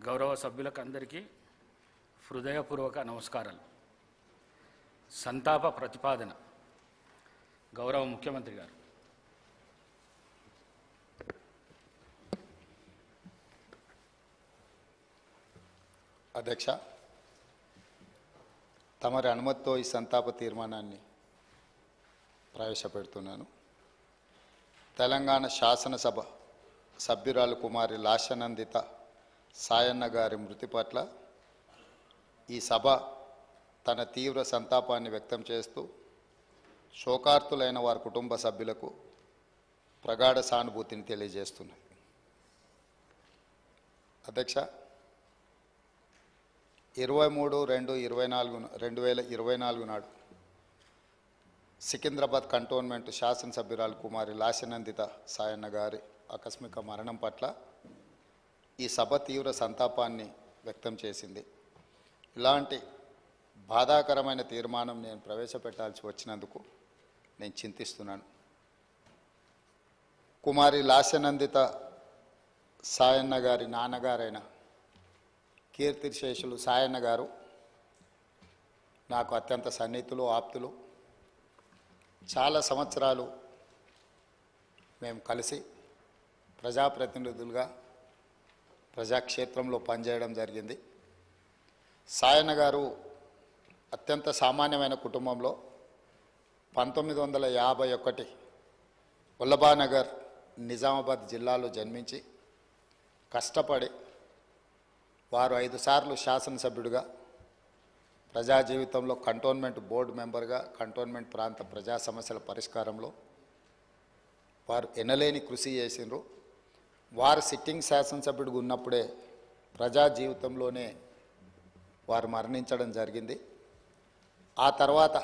గౌరవ సభ్యులకు అందరికీ హృదయపూర్వక నమస్కారాలు. సంతాప ప్రతిపాదన. గౌరవ ముఖ్యమంత్రి గారు. అధ్యక్ష, తమరి అనుమతితో ఈ సంతాప తీర్మానాన్ని ప్రవేశపెడుతున్నాను. తెలంగాణ శాసనసభ సభ్యురాలు కుమారి లాస్యనందిత సాయన్న గారి మృతి పట్ల ఈ సభ తన తీవ్ర సంతాపాన్ని వ్యక్తం చేస్తూ శోకార్తులైన వారి కుటుంబ సభ్యులకు ప్రగాఢ సానుభూతిని తెలియజేస్తున్నది. అధ్యక్ష, 23/2/2024 నాడు సికింద్రాబాద్ కంటోన్మెంట్ శాసనసభ్యురాలు కుమారి లాస్యనందిత సాయన్న గారి ఆకస్మిక మరణం పట్ల ఈ సభ తీవ్ర సంతాపాన్ని వ్యక్తం చేసింది. ఇలాంటి బాధాకరమైన తీర్మానం నేను ప్రవేశపెట్టాల్సి వచ్చినందుకు నేను చింతిస్తున్నాను. కుమారి లాస్యనందిత సాయన్న గారి నాన్నగారైన కీర్తిశేషులు సాయన్న గారు నాకు అత్యంత సన్నిహితులు, ఆప్తులు. చాలా సంవత్సరాలు మేము కలిసి ప్రజాప్రతినిధులుగా ప్రజాక్షేత్రంలో పనిచేయడం జరిగింది. సాయన్న గారు అత్యంత సామాన్యమైన కుటుంబంలో 1951 వల్లభానగర్ నిజామాబాద్ జిల్లాలో జన్మించి కష్టపడి వారు 5 సార్లు శాసనసభ్యుడిగా ప్రజా జీవితంలో కంటోన్మెంట్ బోర్డు మెంబర్గా కంటోన్మెంట్ ప్రాంత ప్రజా సమస్యల పరిష్కారంలో వారు ఎనలేని కృషి చేసిండ్రు. వారు సిట్టింగ్ శాసనసభ్యుడిగా ఉన్నప్పుడే ప్రజా జీవితంలోనే వారు మరణించడం జరిగింది. ఆ తర్వాత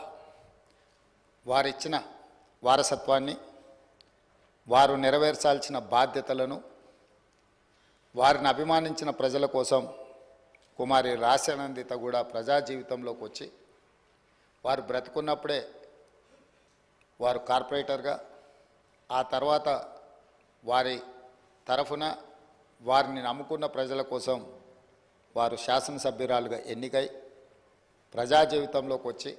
వారిచ్చిన వారసత్వాన్ని, వారు నెరవేర్చాల్సిన బాధ్యతలను, వారిని అభిమానించిన ప్రజల కోసం కుమారి లాస్యనందిత కూడా ప్రజా జీవితంలోకి వచ్చి వారు బ్రతుకున్నప్పుడే వారు కార్పొరేటర్గా, ఆ తర్వాత వారి తరఫున వారిని నమ్ముకున్న ప్రజల కోసం వారు శాసనసభ్యురాలుగా ఎన్నికై ప్రజా జీవితంలోకి వచ్చి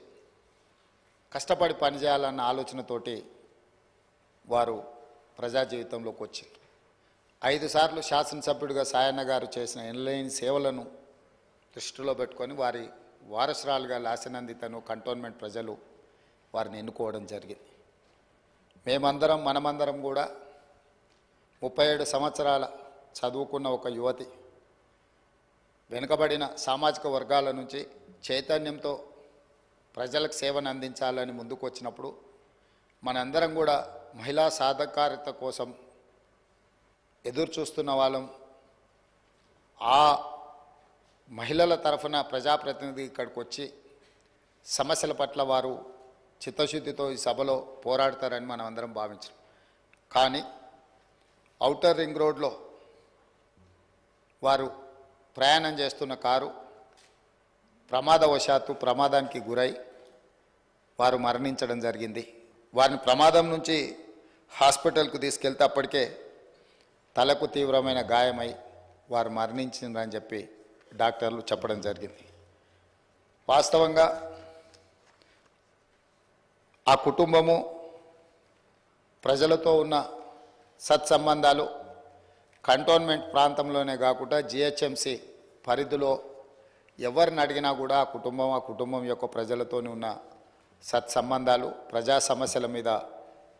కష్టపడి పనిచేయాలన్న ఆలోచనతోటి వారు ప్రజా జీవితంలోకి వచ్చారు. 5 సార్లు శాసనసభ్యుడిగా సాయన్న గారు చేసిన ఎనలేని సేవలను దృష్టిలో పెట్టుకొని వారి వారసురాలుగా లాస్యనందితను కంటోన్మెంట్ ప్రజలు వారిని ఎన్నుకోవడం జరిగింది. మనమందరం కూడా 37 సంవత్సరాల చదువుకున్న ఒక యువతి వెనుకబడిన సామాజిక వర్గాల నుంచి చైతన్యంతో ప్రజలకు సేవను అందించాలని ముందుకు వచ్చినప్పుడు మనందరం కూడా మహిళా సాధికారత కోసం ఎదురు చూస్తున్న వాళ్ళం. ఆ మహిళల తరఫున ప్రజాప్రతినిధి ఇక్కడికి వచ్చి సమస్యల పట్ల వారు చిత్తశుద్ధితో ఈ సభలో పోరాడతారని మనం అందరం భావించాం. కానీ ఔటర్ రింగ్ రోడ్లో వారు ప్రయాణం చేస్తున్న కారు ప్రమాదానికి గురై వారు మరణించడం జరిగింది. వారిని ప్రమాదం నుంచి హాస్పిటల్కు తీసుకెళ్తే అప్పటికే తలకు తీవ్రమైన గాయమై వారు మరణించిందని చెప్పి డాక్టర్లు చెప్పడం జరిగింది. వాస్తవంగా ఆ కుటుంబము ప్రజలతో ఉన్న సత్సంబంధాలు కంటోన్మెంట్ ప్రాంతంలోనే కాకుండా జిహెచ్ఎంసి పరిధిలో ఎవరిని అడిగినా కూడా ఆ కుటుంబం యొక్క ప్రజలతోనే ఉన్న సత్సంబంధాలు, ప్రజా సమస్యల మీద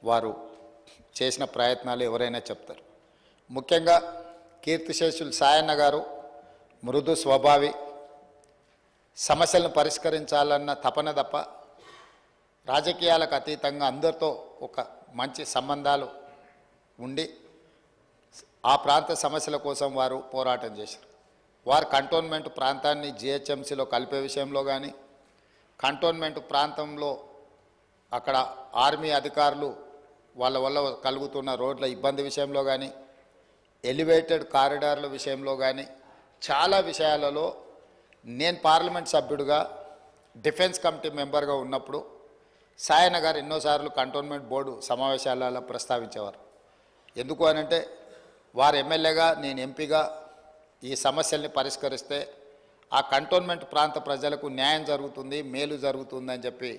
వారు చేసిన ప్రయత్నాలు ఎవరైనా చెప్తారు. ముఖ్యంగా కీర్తిశేషులు సాయన్న గారు మృదు స్వభావి, సమస్యలను పరిష్కరించాలన్న తపన తప్ప రాజకీయాలకు అతీతంగా అందరితో ఒక మంచి సంబంధాలు ఉండి ఆ ప్రాంత సమస్యల కోసం వారు పోరాటం చేశారు. వారు కంటోన్మెంట్ ప్రాంతాన్ని జిహెచ్ఎంసీలో కలిపే విషయంలో కానీ, కంటోన్మెంట్ ప్రాంతంలో అక్కడ ఆర్మీ అధికారులు వాళ్ళ వల్ల కలుగుతున్న రోడ్ల ఇబ్బంది విషయంలో కానీ, ఎలివేటెడ్ కారిడార్ల విషయంలో కానీ చాలా విషయాలలో నేను పార్లమెంట్ సభ్యుడిగా డిఫెన్స్ కమిటీ మెంబర్గా ఉన్నప్పుడు సాయన్న గారు ఎన్నోసార్లు కంటోన్మెంట్ బోర్డు సమావేశాలలో ప్రస్తావించేవారు. ఎందుకు అనంటే వారు ఎమ్మెల్యేగా, నేను ఎంపీగా ఈ సమస్యల్ని పరిష్కరిస్తే ఆ కంటోన్మెంట్ ప్రాంత ప్రజలకు న్యాయం జరుగుతుంది, మేలు జరుగుతుంది అని చెప్పి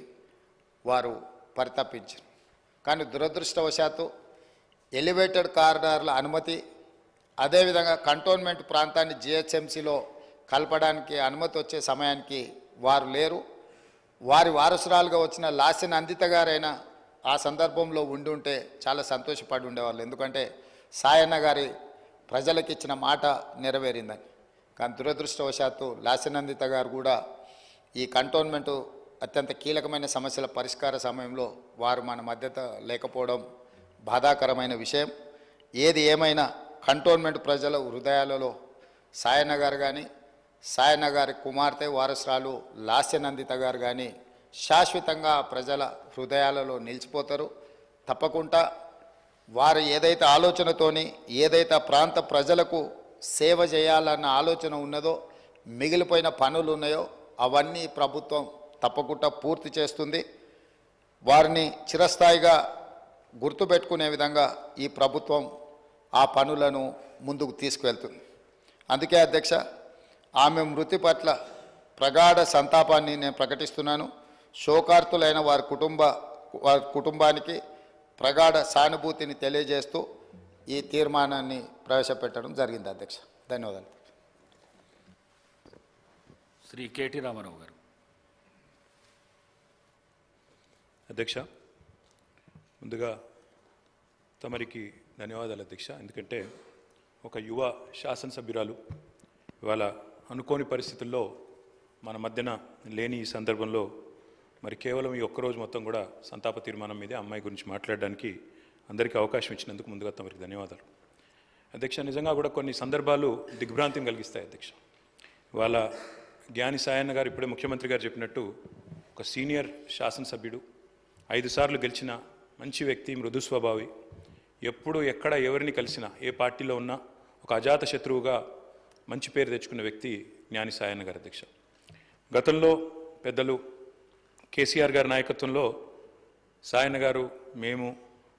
వారు పరితపించారు. కానీ దురదృష్టవశాత్తు ఎలివేటెడ్ కారిడార్ల అనుమతి, అదేవిధంగా కంటోన్మెంట్ ప్రాంతాన్ని జిహెచ్ఎంసీలో కలపడానికి అనుమతి వచ్చే సమయానికి వారు లేరు. వారి వారసురాలుగా వచ్చిన లాసిన్ అందిత గారైనా ఆ సందర్భంలో ఉండి ఉంటే చాలా సంతోషపడి ఉండేవాళ్ళు. ఎందుకంటే సాయన్న గారి ప్రజలకు ఇచ్చిన మాట నెరవేరిందని. కానీ దురదృష్టవశాత్తు లాసినందిత గారు కూడా ఈ కంటోన్మెంటు అత్యంత కీలకమైన సమస్యల పరిష్కార సమయంలో వారు మన మధ్యత లేకపోవడం బాధాకరమైన విషయం. ఏది ఏమైనా కంటోన్మెంట్ ప్రజల హృదయాలలో సాయన్న గారు కానీ, సాయన్న గారి కుమార్తె వారసురాలు లాస్యనందిత గారు కానీ శాశ్వతంగా ప్రజల హృదయాలలో నిలిచిపోతారు. తప్పకుండా వారు ఏదైతే ఆలోచనతోని, ఏదైతే ప్రాంత ప్రజలకు సేవ చేయాలన్న ఆలోచన ఉన్నదో, మిగిలిపోయిన పనులు ఉన్నాయో అవన్నీ ప్రభుత్వం తప్పకుండా పూర్తి చేస్తుంది. వారిని చిరస్థాయిగా గుర్తుపెట్టుకునే విధంగా ఈ ప్రభుత్వం ఆ పనులను ముందుకు తీసుకువెళ్తుంది. అందుకే అధ్యక్ష, ఆమె మృతి పట్ల ప్రగాఢ సంతాపాన్ని నేను ప్రకటిస్తున్నాను. శోకార్తులైన వారి కుటుంబానికి ప్రగాఢ సానుభూతిని తెలియజేస్తూ ఈ తీర్మానాన్ని ప్రవేశపెట్టడం జరిగింది అధ్యక్ష. ధన్యవాదాలు. శ్రీ కేటీ రామారావు గారు. అధ్యక్ష, ముందుగా తమరికి ధన్యవాదాలు అధ్యక్ష. ఎందుకంటే ఒక యువ శాసనసభ్యురాలు ఇవాళ అనుకోని పరిస్థితుల్లో మన మధ్యన లేని ఈ సందర్భంలో మరి కేవలం ఈ ఒక్కరోజు మొత్తం కూడా సంతాప తీర్మానం మీదే అమ్మాయి గురించి మాట్లాడడానికి అందరికీ అవకాశం ఇచ్చినందుకు ముందుగా తమరికి ధన్యవాదాలు అధ్యక్ష. నిజంగా కూడా కొన్ని సందర్భాలు దిగ్భ్రాంతిని కలిగిస్తాయి అధ్యక్ష. ఇవాళ జ్ఞాని సాయన్న గారు ఇప్పుడే ముఖ్యమంత్రి గారు చెప్పినట్టు ఒక సీనియర్ శాసనసభ్యుడు, 5 సార్లు గెలిచిన మంచి వ్యక్తి, మృదు స్వభావి, ఎప్పుడు ఎక్కడ ఎవరిని కలిసినా ఏ పార్టీలో ఉన్నా ఒక అజాత శత్రువుగా మంచి పేరు తెచ్చుకున్న వ్యక్తి జ్ఞాని సాయన్న గారు అధ్యక్ష. గతంలో పెద్దలు కేసీఆర్ గారి నాయకత్వంలో సాయన్న గారు, మేము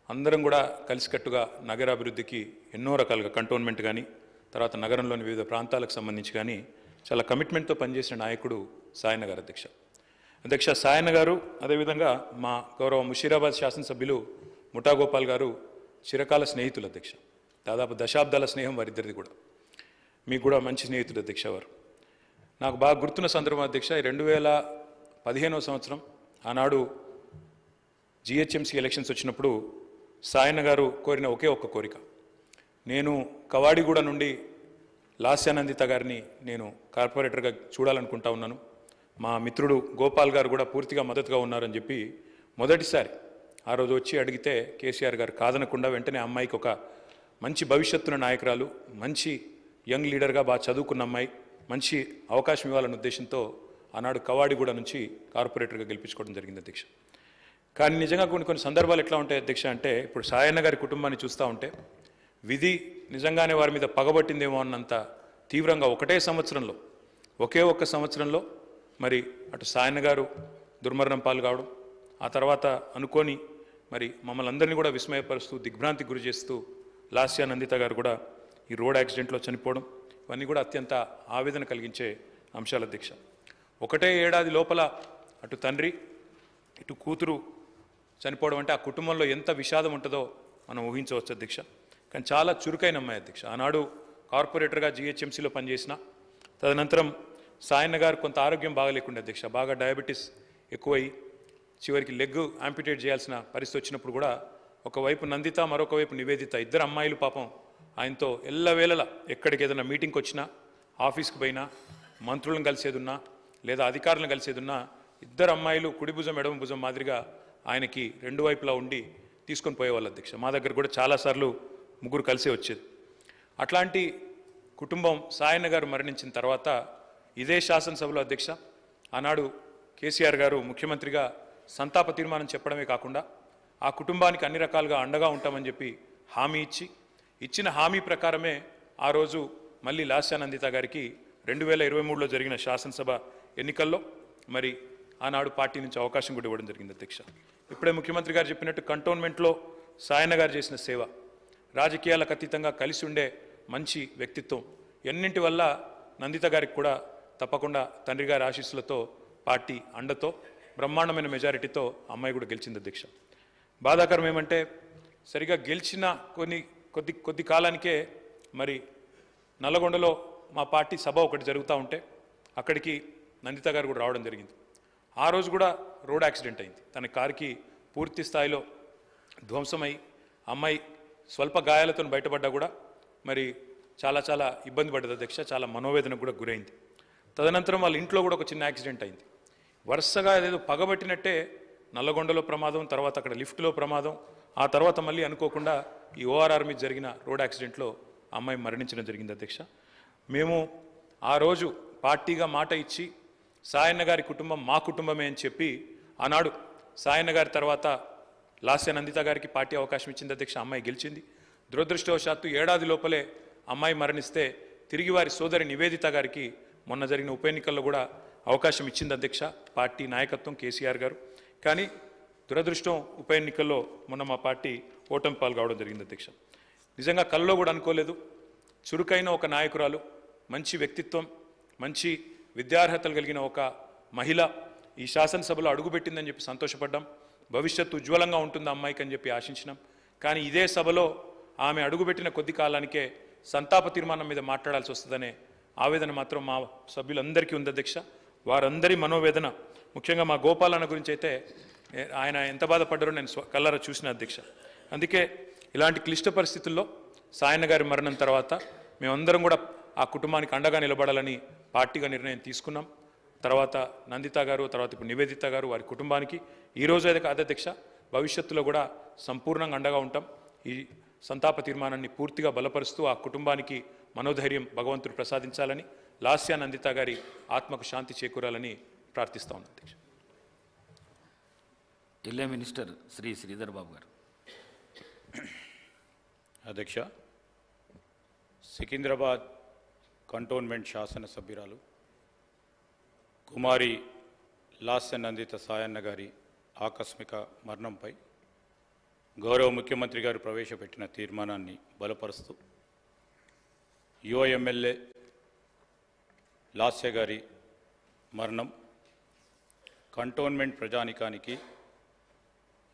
అందరం కూడా కలిసికట్టుగా నగరాభివృద్ధికి ఎన్నో రకాలుగా కంటోన్మెంట్ కానీ, తర్వాత నగరంలోని వివిధ ప్రాంతాలకు సంబంధించి కానీ చాలా కమిట్మెంట్తో పనిచేసిన నాయకుడు సాయన్న గారు అధ్యక్ష. అధ్యక్ష, సాయన్న గారు అదేవిధంగా మా గౌరవ ముషీరాబాద్ శాసనసభ్యులు ముఠా గోపాల్ గారు చిరకాల స్నేహితులు అధ్యక్ష. దాదాపు దశాబ్దాల స్నేహం వారిద్దరిది కూడా. మీకు కూడా మంచి స్నేహితుడు అధ్యక్ష వారు. నాకు బాగా గుర్తున్న సందర్భం అధ్యక్ష, 2015వ సంవత్సరం ఆనాడు జిహెచ్ఎంసీ ఎలక్షన్స్ వచ్చినప్పుడు సాయన్న గారు కోరిన ఒకే ఒక్క కోరిక, నేను కవాడిగూడ నుండి లాస్యానందిత గారిని నేను కార్పొరేటర్గా చూడాలనుకుంటా ఉన్నాను, మా మిత్రుడు గోపాల్ గారు కూడా పూర్తిగా మద్దతుగా ఉన్నారని చెప్పి మొదటిసారి ఆ రోజు వచ్చి అడిగితే కేసీఆర్ గారు కాదనకుండా వెంటనే అమ్మాయికి ఒక మంచి భవిష్యత్తున్న నాయకురాలు, మంచి యంగ్ లీడర్గా బాగా చదువుకున్న అమ్మాయి, మంచి అవకాశం ఇవ్వాలన్న ఉద్దేశంతో ఆనాడు కవాడిగూడ నుంచి కార్పొరేటర్గా గెలిపించుకోవడం జరిగింది అధ్యక్ష. కానీ నిజంగా కొన్ని సందర్భాలు ఎట్లా ఉంటాయి అధ్యక్ష అంటే, ఇప్పుడు సాయన్న గారి కుటుంబాన్ని చూస్తూ ఉంటే విధి నిజంగానే వారి మీద పగబట్టిందేమో అన్నంత తీవ్రంగా ఒకే ఒక్క సంవత్సరంలో మరి అటు సాయన్న గారు దుర్మరణం పాలు కావడం, ఆ తర్వాత అనుకోని మరి మమ్మల్ని అందరినీ కూడా విస్మయపరుస్తూ దిగ్భ్రాంతికి గురి చేస్తూ లాస్యానందిత గారు కూడా ఈ రోడ్ యాక్సిడెంట్లో చనిపోవడం, ఇవన్నీ కూడా అత్యంత ఆవేదన కలిగించే అంశాలు అధ్యక్ష. ఒకటే ఏడాది లోపల అటు తండ్రి ఇటు కూతురు చనిపోవడం అంటే ఆ కుటుంబంలో ఎంత విషాదం ఉంటుందో మనం ఊహించవచ్చు అధ్యక్ష. కానీ చాలా చురుకైన అమ్మాయి అధ్యక్ష. ఆనాడు కార్పొరేటర్గా జిహెచ్ఎంసీలో పనిచేసిన, తదనంతరం సాయన్న గారు కొంత ఆరోగ్యం బాగలేకుండా అధ్యక్ష, బాగా డయాబెటీస్ ఎక్కువై చివరికి లెగ్ యాంపిటేట్ చేయాల్సిన పరిస్థితి వచ్చినప్పుడు కూడా ఒకవైపు నందిత, మరొక వైపు నివేదిత, ఇద్దరు అమ్మాయిలు పాపం ఆయనతో ఎల్లవేళలా ఎక్కడికి ఏదైనా మీటింగ్కి వచ్చినా, ఆఫీస్కి పోయినా, మంత్రులను కలిసేదున్నా లేదా అధికారులను కలిసేదున్నా ఇద్దరు అమ్మాయిలు కుడి భుజం ఎడమ భుజం మాదిరిగా ఆయనకి రెండు వైపులా ఉండి తీసుకొని పోయేవాళ్ళు అధ్యక్ష. మా దగ్గర కూడా చాలాసార్లు ముగ్గురు కలిసే వచ్చేది. అట్లాంటి కుటుంబం సాయన్న గారు మరణించిన తర్వాత ఇదే శాసనసభలో అధ్యక్ష ఆనాడు కేసీఆర్ గారు ముఖ్యమంత్రిగా సంతాప తీర్మానం చెప్పడమే కాకుండా ఆ కుటుంబానికి అన్ని రకాలుగా అండగా ఉంటామని చెప్పి హామీ ఇచ్చిన హామీ ప్రకారమే ఆ రోజు మళ్ళీ లాస్యానందిత గారికి 2023లో జరిగిన శాసనసభ ఎన్నికల్లో మరి ఆనాడు పార్టీ నుంచి అవకాశం కూడా ఇవ్వడం జరిగింది అధ్యక్ష. ఇప్పుడే ముఖ్యమంత్రి గారు చెప్పినట్టు కంటోన్మెంట్లో సాయన్న గారు చేసిన సేవ, రాజకీయాలకు అతీతంగా కలిసి ఉండే మంచి వ్యక్తిత్వం, ఎన్నింటి వల్ల నందిత గారికి కూడా తప్పకుండా తండ్రి గారి ఆశీస్సులతో పార్టీ అండతో బ్రహ్మాండమైన మెజారిటీతో అమ్మాయి కూడా గెలిచింది అధ్యక్ష. బాధాకరం ఏమంటే సరిగా గెలిచిన కొద్ది కాలానికే మరి నల్లగొండలో మా పార్టీ సభ ఒకటి జరుగుతూ ఉంటే అక్కడికి నందిత గారు కూడా రావడం జరిగింది. ఆ రోజు కూడా రోడ్ యాక్సిడెంట్ అయింది. తన కారుకి పూర్తి స్థాయిలో ధ్వంసమై అమ్మాయి స్వల్ప గాయాలతో బయటపడ్డా కూడా మరి చాలా ఇబ్బంది పడ్డది అధ్యక్ష. చాలా మనోవేదనకు కూడా గురైంది. తదనంతరం వాళ్ళ ఇంట్లో కూడా ఒక చిన్న యాక్సిడెంట్ అయింది. వరుసగా ఏదో పగబట్టినట్టే నల్లగొండలో ప్రమాదం, తర్వాత అక్కడ లిఫ్ట్లో ప్రమాదం, ఆ తర్వాత మళ్ళీ అనుకోకుండా ఈ ఓఆర్ఆర్ మీద జరిగిన రోడ్ యాక్సిడెంట్లో అమ్మాయి మరణించడం జరిగింది అధ్యక్ష. మేము ఆ రోజు పార్టీగా మాట ఇచ్చి సాయన్న గారి కుటుంబం మా కుటుంబమే అని చెప్పి ఆనాడు సాయన్న గారి తర్వాత లాస్య నందిత గారికి పార్టీ అవకాశం ఇచ్చింది అధ్యక్ష. అమ్మాయి గెలిచింది. దురదృష్టవశాత్తు ఏడాది లోపలే అమ్మాయి మరణిస్తే తిరిగి వారి సోదరి నివేదిత గారికి మొన్న జరిగిన ఉప ఎన్నికల్లో కూడా అవకాశం ఇచ్చింది అధ్యక్ష పార్టీ నాయకత్వం కేసీఆర్ గారు. కానీ దురదృష్టం ఉప ఎన్నికల్లో మొన్న మా పార్టీ ఓటమి పాల్గొవడం జరిగింది అధ్యక్ష. నిజంగా కల్లో కూడా అనుకోలేదు. చురుకైన ఒక నాయకురాలు, మంచి వ్యక్తిత్వం, మంచి విద్యార్హతలు కలిగిన ఒక మహిళ ఈ శాసనసభలో అడుగుపెట్టిందని చెప్పి సంతోషపడ్డాం. భవిష్యత్తు ఉజ్వలంగా ఉంటుంది అమ్మాయికి అని చెప్పి ఆశించినాం. కానీ ఇదే సభలో ఆమె అడుగుపెట్టిన కొద్ది కాలానికే సంతాప తీర్మానం మీద మాట్లాడాల్సి వస్తుందనే ఆవేదన మాత్రం మా సభ్యులందరికీ ఉంది అధ్యక్ష. వారందరి మనోవేదన, ముఖ్యంగా మా గోపాలన్న గురించి అయితే ఆయన ఎంత బాధపడ్డారో నేను కళ్ళారా చూసిన అధ్యక్ష. అందుకే ఇలాంటి క్లిష్ట పరిస్థితుల్లో సాయన్న గారి మరణం తర్వాత మేమందరం కూడా ఆ కుటుంబానికి అండగా నిలబడాలని పార్టీగా నిర్ణయం తీసుకున్నాం. తర్వాత నందిత గారు, తర్వాత ఇప్పుడు నివేదిత గారు, వారి కుటుంబానికి ఈరోజు అయితే కాదు అధ్యక్ష, భవిష్యత్తులో కూడా సంపూర్ణంగా అండగా ఉంటాం. ఈ సంతాప తీర్మానాన్ని పూర్తిగా బలపరుస్తూ ఆ కుటుంబానికి మనోధైర్యం భగవంతుడు ప్రసాదించాలని, లాస్య నందిత గారి ఆత్మకు శాంతి చేకూరాలని ప్రార్థిస్తా ఉన్నాను అధ్యక్ష. జిల్లా మినిస్టర్ శ్రీ శ్రీధర్ బాబు గారు. అధ్యక్ష, సికింద్రాబాద్ కంటోన్మెంట్ శాసనసభ్యురాలు కుమారి లాస్య నందిత సాయన్న గారి ఆకస్మిక మరణంపై గౌరవ ముఖ్యమంత్రి గారు ప్రవేశపెట్టిన తీర్మానాన్ని బలపరుస్తూ యువ ఎమ్మెల్యే లాస్య గారి మరణం కంటోన్మెంట్ ప్రజానికానికి,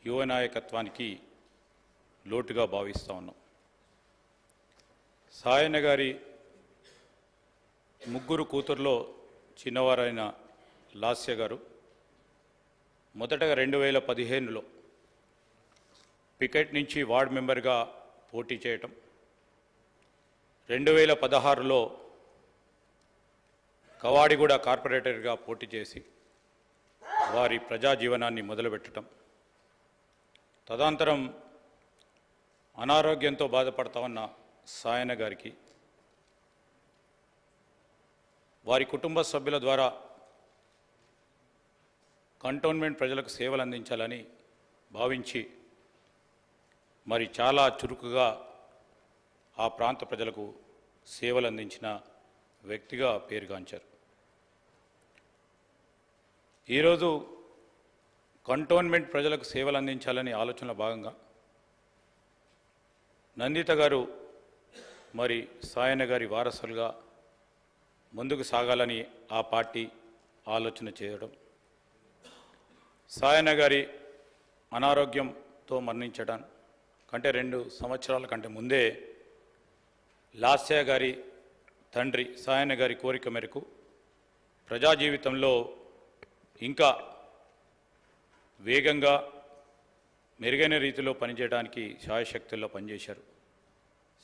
యువ నాయకత్వానికి లోటుగా భావిస్తూ ఉన్నాం. సాయన్న గారి ముగ్గురు కూతుర్లో చిన్నవారైన లాస్య గారు మొదటగా 2015లో పికెట్ నుంచి వార్డ్ మెంబర్గా పోటీ చేయటం, 2016లో కవాడిగూడ కార్పొరేటర్గా పోటీ చేసి వారి ప్రజా జీవనాన్ని మొదలుపెట్టడం, తదనంతరం అనారోగ్యంతో బాధపడతా ఉన్న సాయన్న గారికి వారి కుటుంబ సభ్యుల ద్వారా కంటోన్మెంట్ ప్రజలకు సేవలు అందించాలని భావించి మరి చాలా చురుకుగా ఆ ప్రాంత ప్రజలకు సేవలు అందించిన వ్యక్తిగా పేరుగాంచారు. ఈరోజు కంటోన్మెంట్ ప్రజలకు సేవలు అందించాలని ఆలోచనలో భాగంగా నందిత గారు మరి సాయన్న గారి వారసులుగా ముందుకు సాగాలని ఆ పార్టీ ఆలోచన చేయడం, సాయన్న గారి అనారోగ్యంతో మరణించడం కంటే 2 సంవత్సరాల కంటే ముందే లాస్య గారి తండ్రి సాయన్న గారి కోరిక మేరకు ప్రజా జీవితంలో ఇంకా వేగంగా మెరుగైన రీతిలో పనిచేయడానికి శాయశక్తుల్లో పనిచేశారు.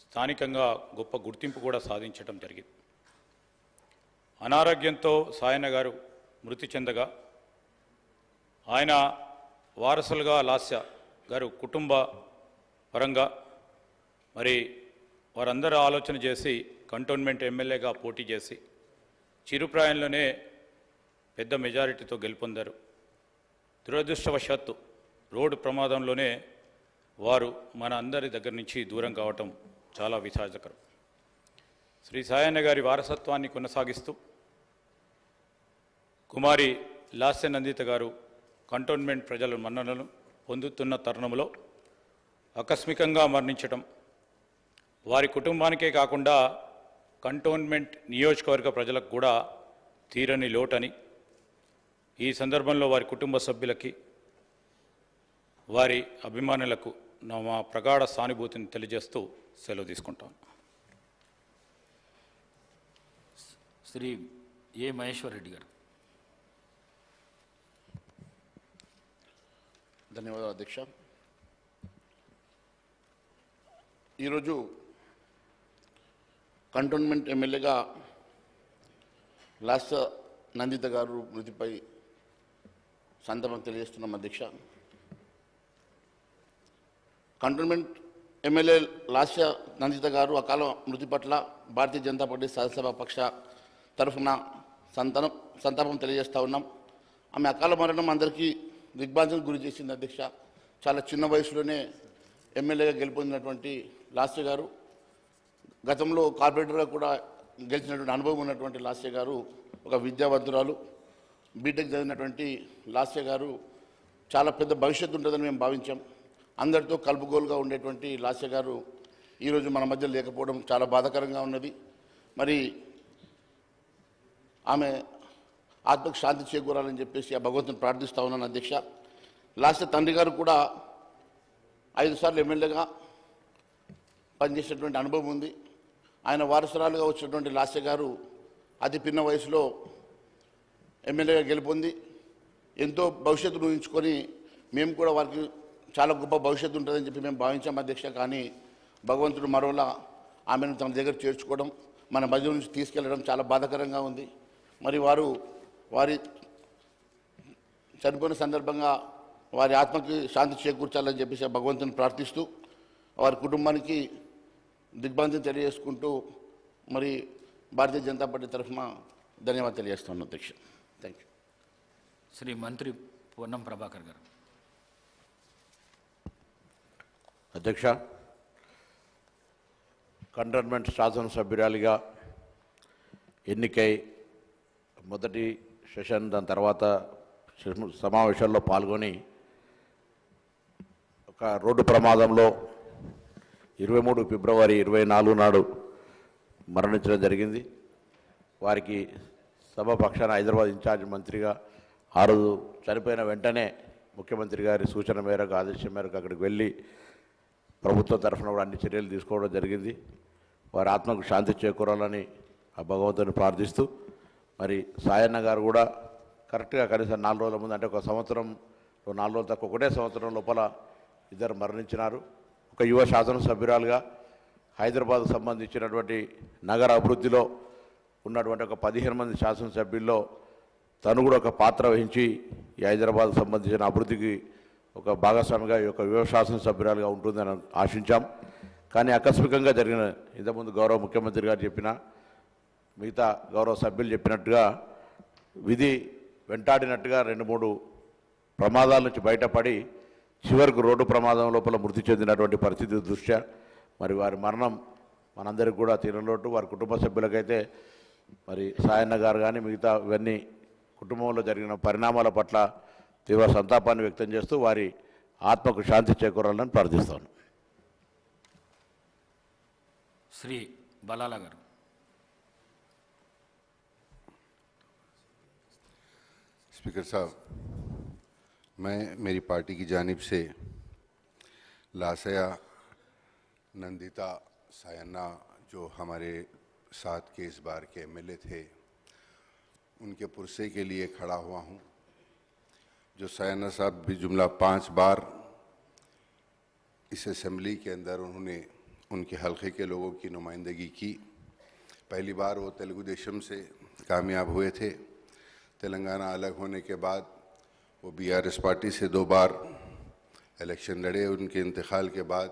స్థానికంగా గొప్ప గుర్తింపు కూడా సాధించడం జరిగింది. అనారోగ్యంతో సాయన్న గారు మృతి చెందగా ఆయన వారసులుగా లాస్య గారు కుటుంబ పరంగా మరి వారందరూ ఆలోచన చేసి కంటోన్మెంట్ ఎమ్మెల్యేగా పోటీ చేసి చిరుప్రాయంలోనే పెద్ద మెజారిటీతో గెలుపొందారు. దురదృష్టవశాత్తు రోడ్డు ప్రమాదంలోనే వారు మన అందరి దగ్గర నుంచి దూరం కావటం చాలా విషాదకరం. శ్రీ సాయన్న గారి వారసత్వాన్ని కొనసాగిస్తూ కుమారి లాస్య నందిత గారు కంటోన్మెంట్ ప్రజల మన్ననలు పొందుతున్న తరుణంలో ఆకస్మికంగా మరణించటం వారి కుటుంబానికే కాకుండా కంటోన్మెంట్ నియోజకవర్గ ప్రజలకు కూడా తీరని లోటని, ఈ సందర్భంలో వారి కుటుంబ సభ్యులకి, వారి అభిమానులకు మా ప్రగాఢ సానుభూతిని తెలియజేస్తూ సెలవు తీసుకుంటాను. శ్రీ ఏ మహేశ్వర్ రెడ్డి గారు. ధన్యవాదాలు అధ్యక్ష. ఈరోజు కంటోన్మెంట్ ఎమ్మెల్యేగా లాస్య నందిత గారు మృతిపై సంతాపం తెలియజేస్తున్నాం అధ్యక్ష. కంటోన్మెంట్ ఎమ్మెల్యే లాస్య నందిత గారు అకాల మృతి పట్ల భారతీయ జనతా పార్టీ శాసనసభ పక్ష తరఫున సంతాపం తెలియజేస్తూ ఉన్నాం. ఆమె అకాల మరణం అందరికీ దిగ్భ్రాంతికి గురి చేసింది అధ్యక్ష. చాలా చిన్న వయసులోనే ఎమ్మెల్యేగా గెలుపొందినటువంటి లాస్య గారు, గతంలో కార్పొరేటర్గా కూడా గెలిచినటువంటి అనుభవం ఉన్నటువంటి లాస్య గారు ఒక విద్యావంతురాలు, బీటెక్ చదివినటువంటి లాస్య గారు చాలా పెద్ద భవిష్యత్తు ఉంటుందని మేము భావించాం. అందరితో కలుపుగోలుగా ఉండేటువంటి లాస్య గారు ఈరోజు మన మధ్య లేకపోవడం చాలా బాధాకరంగా ఉన్నది. మరి ఆమె ఆత్మకు శాంతి చేకూరాలని చెప్పేసి ఆ భగవంతుని ప్రార్థిస్తూ ఉన్నాను అధ్యక్ష. లాస్య తండ్రి గారు కూడా 5 సార్లు ఎమ్మెల్యేగా పనిచేసినటువంటి అనుభవం ఉంది. ఆయన వారసురాలుగా వచ్చినటువంటి లాస్య గారు అతి పిన్న వయసులో ఎమ్మెల్యేగా గెలుపొంది ఎంతో భవిష్యత్తును ఊహించుకొని మేము కూడా వారికి చాలా గొప్ప భవిష్యత్తు ఉంటుందని చెప్పి మేము భావించాం అధ్యక్ష. కానీ భగవంతుడు మరోలా ఆమెను తన దగ్గర చేర్చుకోవడం, మన మధ్య నుంచి తీసుకెళ్లడం చాలా బాధాకరంగా ఉంది. మరి వారి చనిపోయిన సందర్భంగా వారి ఆత్మకి శాంతి చేకూర్చాలని చెప్పేసి భగవంతుని ప్రార్థిస్తూ వారి కుటుంబానికి దిగ్భ్రాంతిని తెలియజేసుకుంటూ మరి భారతీయ జనతా పార్టీ తరఫున ధన్యవాదాలు తెలియజేస్తున్నాను అధ్యక్ష. Thank you. శ్రీ మంత్రి పొన్నం ప్రభాకర్ గారు. అధ్యక్ష, కంటోన్మెంట్ శాసనసభ్యురాలిగా ఎన్నికై మొదటి సెషన్, దాని తర్వాత సమావేశాల్లో పాల్గొని ఒక రోడ్డు ప్రమాదంలో 23 ఫిబ్రవరి 24 నాడు మరణించడం జరిగింది. వారికి సభ పక్షాన హైదరాబాద్ ఇన్ఛార్జ్ మంత్రిగా ఆ రోజు చనిపోయిన వెంటనే ముఖ్యమంత్రి గారి సూచన మేరకు, ఆదేశం మేరకు అక్కడికి వెళ్ళి ప్రభుత్వం తరఫున కూడా అన్ని చర్యలు తీసుకోవడం జరిగింది. వారి ఆత్మకు శాంతి చేకూరాలని ఆ భగవంతుని ప్రార్థిస్తూ, మరి సాయన్న గారు కూడా కరెక్ట్గా కనీసం 4 రోజుల ముందు, అంటే 1 సంవత్సరం 4 రోజులు తక్కువ, ఒకటే సంవత్సరం లోపల ఇద్దరు మరణించినారు. ఒక యువ శాసనసభ్యురాలుగా హైదరాబాద్కు సంబంధించినటువంటి నగర అభివృద్ధిలో ఉన్నటువంటి ఒక 15 మంది శాసనసభ్యుల్లో తను కూడా ఒక పాత్ర వహించి ఈ హైదరాబాద్కు సంబంధించిన అభివృద్ధికి ఒక భాగస్వామిగా ఈ యొక్క యువ శాసనసభ్యురాలుగా ఉంటుందని ఆశించాం. కానీ ఆకస్మికంగా జరిగిన, ఇంతకుముందు గౌరవ ముఖ్యమంత్రి గారు చెప్పిన, మిగతా గౌరవ సభ్యులు చెప్పినట్టుగా విధి వెంటాడినట్టుగా 2-3 ప్రమాదాల నుంచి బయటపడి చివరకు రోడ్డు ప్రమాదం లోపల మృతి చెందినటువంటి పరిస్థితి దృష్ట్యా మరి వారి మరణం మనందరికీ కూడా తీరలోటు. వారి కుటుంబ సభ్యులకైతే మరి సాయన్న గారు కానీ మిగతా ఇవన్నీ కుటుంబంలో జరిగిన పరిణామాల పట్ల తీవ్ర సంతాపాన్ని వ్యక్తం చేస్తూ వారి ఆత్మకు శాంతి చేకూరాలని ప్రార్థిస్తాను. శ్రీ బలాలా గారు. स्पीकर साहब, मैं मेरी पार्टी की जानिब से लासया नंदिता सायन्ना जो हमारे साथ के इस बार के एमएलए थे, उनके पुरसे के लिए खड़ा हुआ हूं। जो सायन्ना साहब भी जुमला 5 बार इस असेंबली के अंदर उन्होंने उनके हलके के लोगों की नुमाइंदगी की। पहली बार वो तेलुगु देशम से कामयाब हुए थे। तेलंगाना अलग होने के बाद वो बीआरएस पार्टी से 2 बार इलेक्शन लड़े। उनके इंतकाल के बाद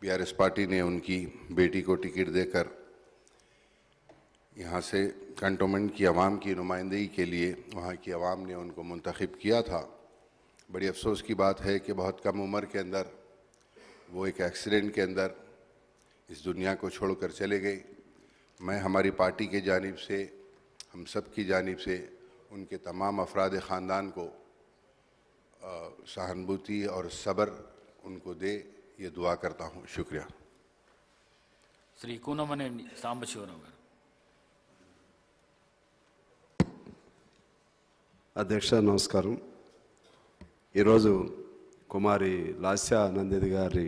बीआरएस पार्टी ने उनकी बेटी को टिकट देकर यहाँ से कंटोनमेंट की आवाम की नुमाइंदगी के लिए वहाँ की आवाम ने उनको मुंतखब किया था। बड़ी अफसोस की बात है कि बहुत कम उम्र के अंदर वो एक एक्सीडेंट के अंदर इस दुनिया को छोड़कर चले गए। मैं हमारी पार्टी के जानिब से, हम सब की जानिब से उनके तमाम अफराद ख़ानदान को सहानुभूति और सब्र उनको दे, ये दुआ करता हूँ। शुक्रिया। శ్రీ కూనమనేని సాంబశివరావు గారు. అధ్యక్ష నమస్కారం. ఈరోజు కుమారి లాస్య నందిని గారి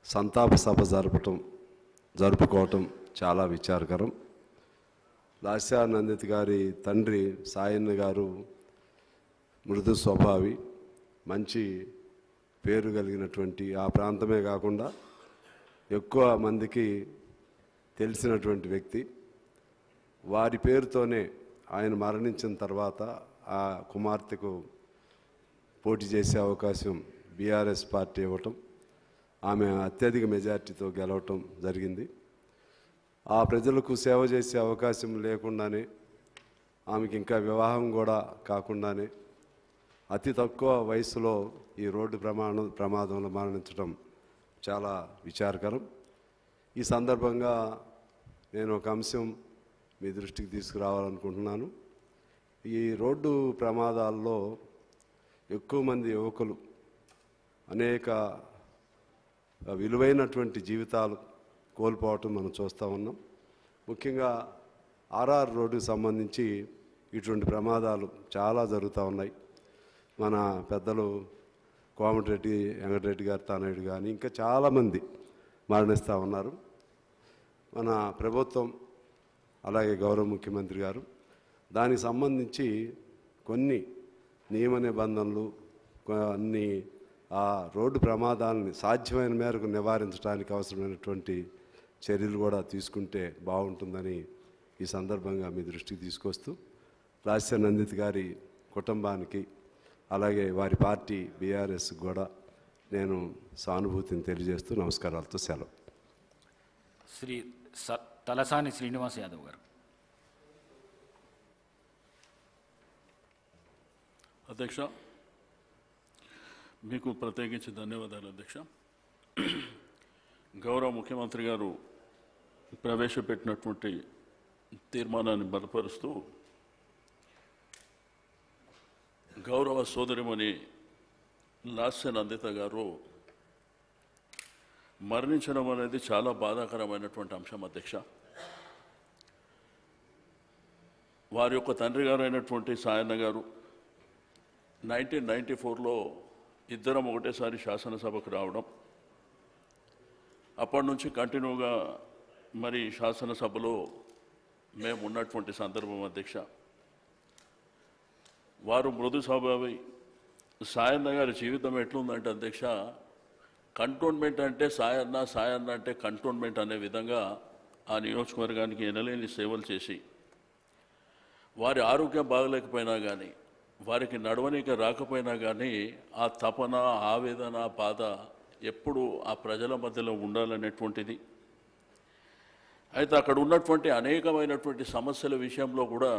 సంతాప సభ జరుపుకోవటం చాలా విచారకరం. లాస్య నందిని గారి తండ్రి సాయన్న గారు మృదు స్వభావి, మంచి పేరు కలిగినటువంటి, ఆ ప్రాంతమే కాకుండా ఎక్కువ మందికి తెలిసినటువంటి వ్యక్తి. వారి పేరుతోనే ఆయన మరణించిన తర్వాత ఆ కుమార్తెకు పోటీ చేసే అవకాశం బీఆర్ఎస్ పార్టీ ఇవ్వటం, ఆమె అత్యధిక మెజార్టీతో గెలవటం జరిగింది. ఆ ప్రజలకు సేవ చేసే అవకాశం లేకుండానే, ఆమెకి ఇంకా వివాహం కూడా కాకుండానే అతి తక్కువ వయసులో ఈ రోడ్డు ప్రమాదంలో మరణించడం చాలా విచారకరం. ఈ సందర్భంగా నేను ఒక అంశం మీ దృష్టికి తీసుకురావాలనుకుంటున్నాను. ఈ రోడ్డు ప్రమాదాల్లో ఎక్కువ మంది యువకులు అనేక విలువైనటువంటి జీవితాలు కోల్పోవటం మనం చూస్తూ ఉన్నాం. ముఖ్యంగా ఆర్ఆర్ రోడ్డుకు సంబంధించి ఇటువంటి ప్రమాదాలు చాలా జరుగుతూ ఉన్నాయి. మన పెద్దలు కోమటిరెడ్డి వెంకటరెడ్డి గారు తానాయుడు కానీ ఇంకా చాలామంది మరణిస్తూ ఉన్నారు. మన ప్రభుత్వం అలాగే గౌరవ ముఖ్యమంత్రి గారు దానికి సంబంధించి కొన్ని నియమ నిబంధనలు, అన్ని ఆ రోడ్డు ప్రమాదాలని సాధ్యమైన మేరకు నివారించడానికి అవసరమైనటువంటి చర్యలు కూడా తీసుకుంటే బాగుంటుందని ఈ సందర్భంగా మీ దృష్టికి తీసుకొస్తూ, లాస్య నందిని గారి కుటుంబానికి అలాగే వారి పార్టీ బీఆర్ఎస్ కూడా నేను సానుభూతిని తెలియజేస్తూ నమస్కారాలతో సెలవు. శ్రీ తలసాని శ్రీనివాస్ యాదవ్ గారు. అధ్యక్ష, మీకు ప్రత్యేకించి ధన్యవాదాలు అధ్యక్ష. గౌరవ ముఖ్యమంత్రి గారు ప్రవేశపెట్టినటువంటి తీర్మానాన్ని బలపరుస్తూ గౌరవ సోదరిమణి లాస్య నందిత గారు మరణించడం అనేది చాలా బాధాకరమైనటువంటి అంశం అధ్యక్ష. వారి యొక్క తండ్రి గారు అయినటువంటి సాయన్న గారు 1994లో ఇద్దరం ఒకటేసారి శాసనసభకు రావడం, అప్పటి నుంచి కంటిన్యూగా మరి శాసనసభలో మేము ఉన్నటువంటి సందర్భం అధ్యక్ష. వారు మృదు స్వభావి. సాయన్న గారి జీవితం ఎట్లుందంటే అధ్యక్ష, కంటోన్మెంట్ అంటే సాయన్న, సాయన్న అంటే కంటోన్మెంట్ అనే విధంగా ఆ నియోజకవర్గానికి ఎనలేని సేవలు చేసి, వారి ఆరోగ్యం బాగలేకపోయినా కానీ, వారికి నడవనీక రాకపోయినా కానీ ఆ తపన, ఆవేదన, బాధ ఎప్పుడు ఆ ప్రజల మధ్యలో ఉండాలనేటువంటిది. అయితే అక్కడ ఉన్నటువంటి అనేకమైనటువంటి సమస్యల విషయంలో కూడా